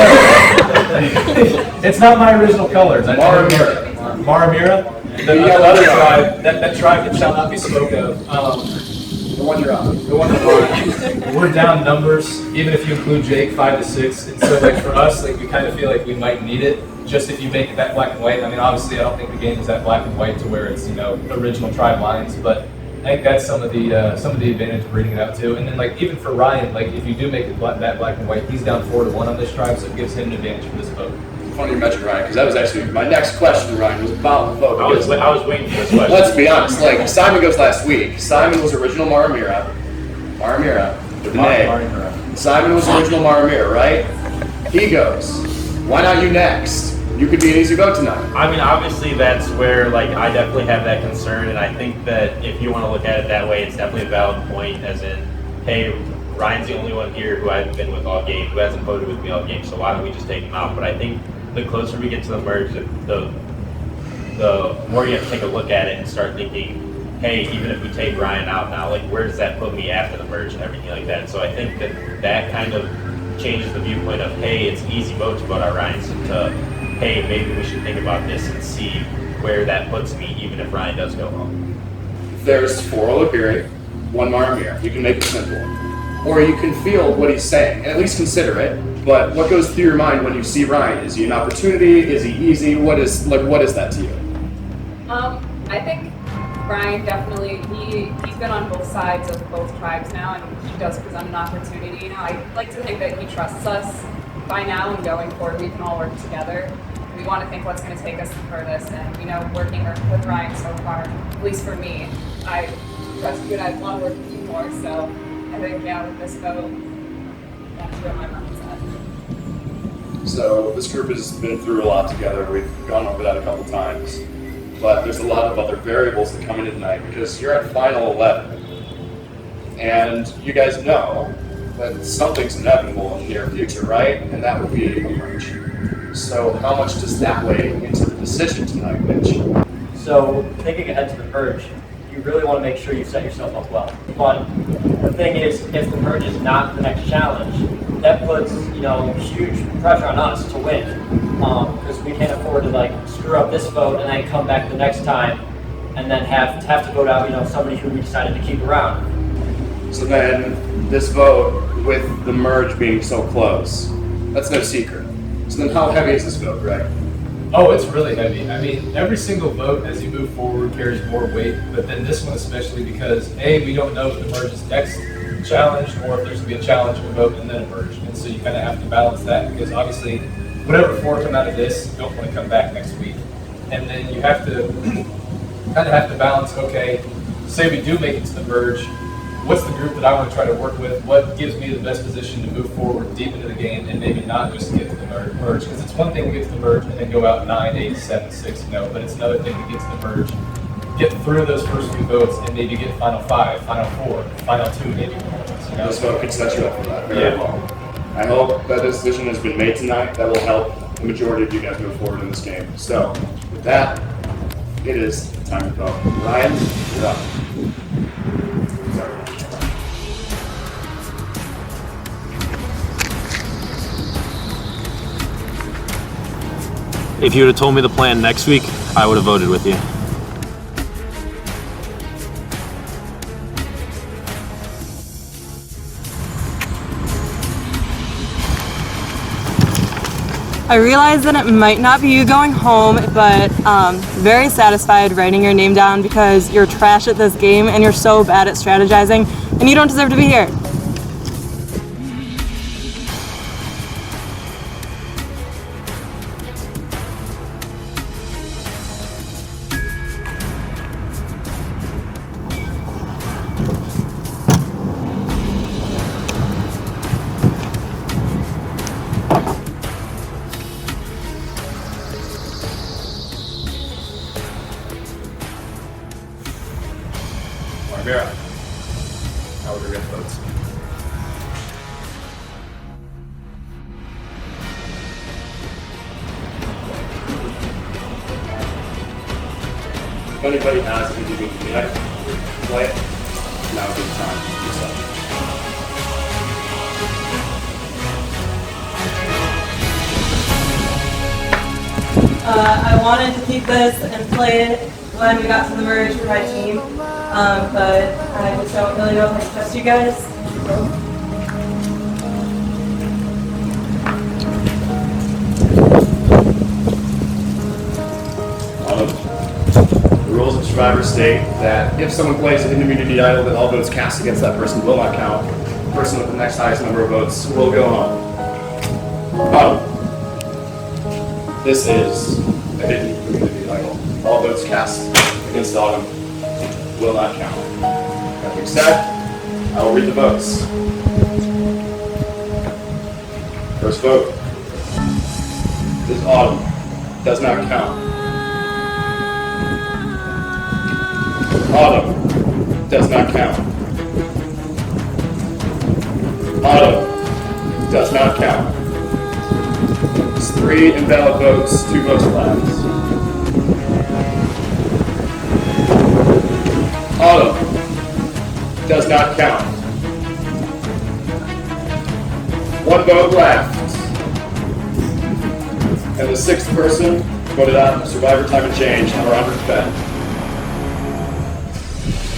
know. It's not my original colors. Maramira. Maramira? The other tribe, that tribe that shall not be spoke of. The one you're on. The one that we're on. We're down numbers, even if you include Jake, 5 to 6. And so for us, we kind of feel like we might need it, just if you make it that black and white. I mean, obviously I don't think the game is that black and white to where it's, original tribe lines, but I think that's some of the advantage of reading it out too. And then even for Ryan, if you do make it that black and white, he's down 4-1 on this tribe, so it gives him an advantage for this vote. Funny you mentioned Ryan, because that was actually my next question, Ryan, was about the vote. I was waiting for this question. Let's be honest, Simon goes last week. Simon was original Maramira, with an A. Simon was original Maramira, right? He goes. Why not you next? You could be an easy vote tonight. I mean, obviously that's where I definitely have that concern, and I think that if you want to look at it that way, it's definitely a valid point, as in, hey, Ryan's the only one here who I haven't been with all game, who hasn't voted with me all game, so why don't we just take him out? But I think the closer we get to the merge, the more you have to take a look at it and start thinking, hey, even if we take Ryan out now, where does that put me after the merge and everything like that? So I think that kind of changes the viewpoint of, hey, it's easy vote to vote out Ryan, to, hey, maybe we should think about this and see where that puts me, even if Ryan does go home. There's 4 Olapiri, 1 Maramir. You can make it simple. Or you can feel what he's saying, and at least consider it. But what goes through your mind when you see Ryan? Is he an opportunity? Is he easy? What is that to you? I think Ryan definitely, he's been on both sides of both tribes now, and he does present an opportunity. I like to think that he trusts us by now, and going forward we can all work together. We want to think what's going to take us the furthest, and working with Ryan so far, at least for me, I trust you and I want to work with you more, so I think, with this vote, that's where my mind's at. So this group has been through a lot together. We've gone over that a couple times. But there's a lot of other variables that come into tonight because you're at final 11. And you guys know that something's inevitable in the near future, right? And that would be a merge. So how much does that weigh into the decision tonight, Mitch? So thinking ahead to the merge, you really want to make sure you set yourself up well. But the thing is, if the merge is not the next challenge, that puts huge pressure on us to win, because we can't afford to screw up this vote and then come back the next time and then have to vote out somebody who we decided to keep around. So then this vote, with the merge being so close, that's no secret. So then how heavy is this vote, Greg? Oh, it's really heavy. I mean, every single vote as you move forward carries more weight, but then this one especially because A, we don't know if the merge is next challenge or if there's going to be a challenge of a vote and then a merge. And so you kind of have to balance that because obviously whatever 4 come out of this, you don't want to come back next week. And then you have to kind of balance, okay, say we do make it to the merge, what's the group that I want to try to work with? What gives me the best position to move forward deep into the game and maybe not just get to the merge? Because it's one thing to get to the merge and then go out 9, 8, 7, 6, but it's another thing to get to the merge, get through those first few votes and maybe get final 5, final 4, final 2, maybe. This vote could set you up for that very well. I hope that this decision has been made tonight that will help the majority of you guys move forward in this game. So, with that, it is time to vote. Ryan, you're up. Sorry. If you would have told me the plan next week, I would have voted with you. I realize that it might not be you going home, but very satisfied writing your name down because you're trash at this game and you're so bad at strategizing and you don't deserve to be here. Mara, how would you get votes? If anybody has anything to play it, now would be the time to do so. I wanted to keep this and play it when we got to the merge for my team, but I just don't really know if I can trust you guys. The rules of Survivor state that if someone plays an immunity idol, then all votes cast against that person will not count. The person with the next highest number of votes will go home. This is a hidden immunity idol. All votes cast against Autumn will not count. That being said, I will read the votes. First vote is Autumn. Does not count. Autumn does not count. Autumn does not count. It's 3 invalid votes, 2 votes left. Autumn does not count. 1 vote left. And the 6th person voted out Survivor Time and Change, number 110.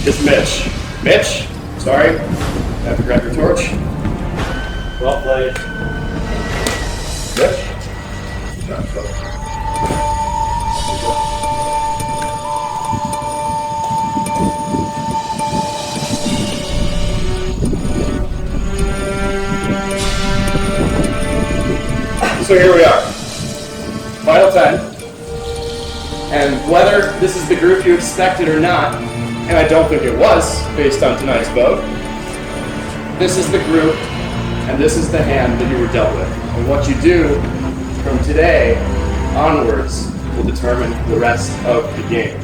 Is Mitch. Mitch, sorry, I have to grab your torch. Well played. Mitch? So here we are, final 10, and whether this is the group you expected or not, and I don't think it was, based on tonight's vote, this is the group, and this is the hand that you were dealt with. And what you do from today onwards will determine the rest of the game.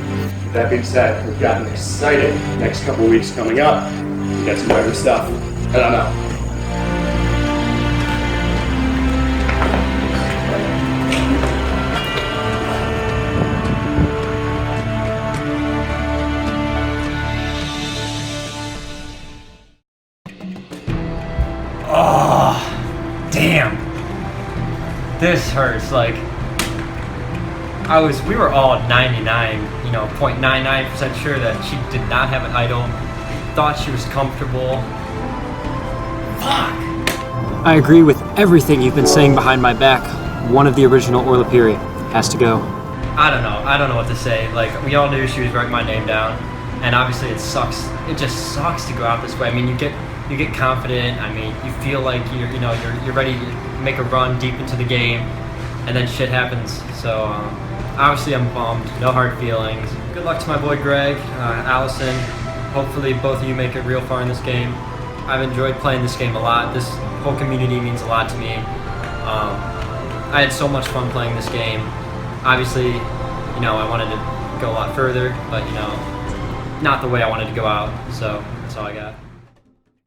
With that being said, we've got an exciting next couple weeks coming up. We got some better stuff. I don't know. Damn. This hurts. Like, we were all 0.99% sure that she did not have an idol. Thought she was comfortable. Fuck. I agree with everything you've been saying behind my back. One of the original Orla Piri has to go. I don't know what to say. Like, we all knew she was writing my name down, and obviously it sucks. It just sucks to go out this way. I mean, you get confident. I mean, you feel like you're ready to make a run deep into the game, and then shit happens. So obviously I'm bummed. No hard feelings. Good luck to my boy Greg, Allison. Hopefully both of you make it real far in this game. I've enjoyed playing this game a lot. This whole community means a lot to me. I had so much fun playing this game. Obviously, I wanted to go a lot further, but not the way I wanted to go out. So that's all I got.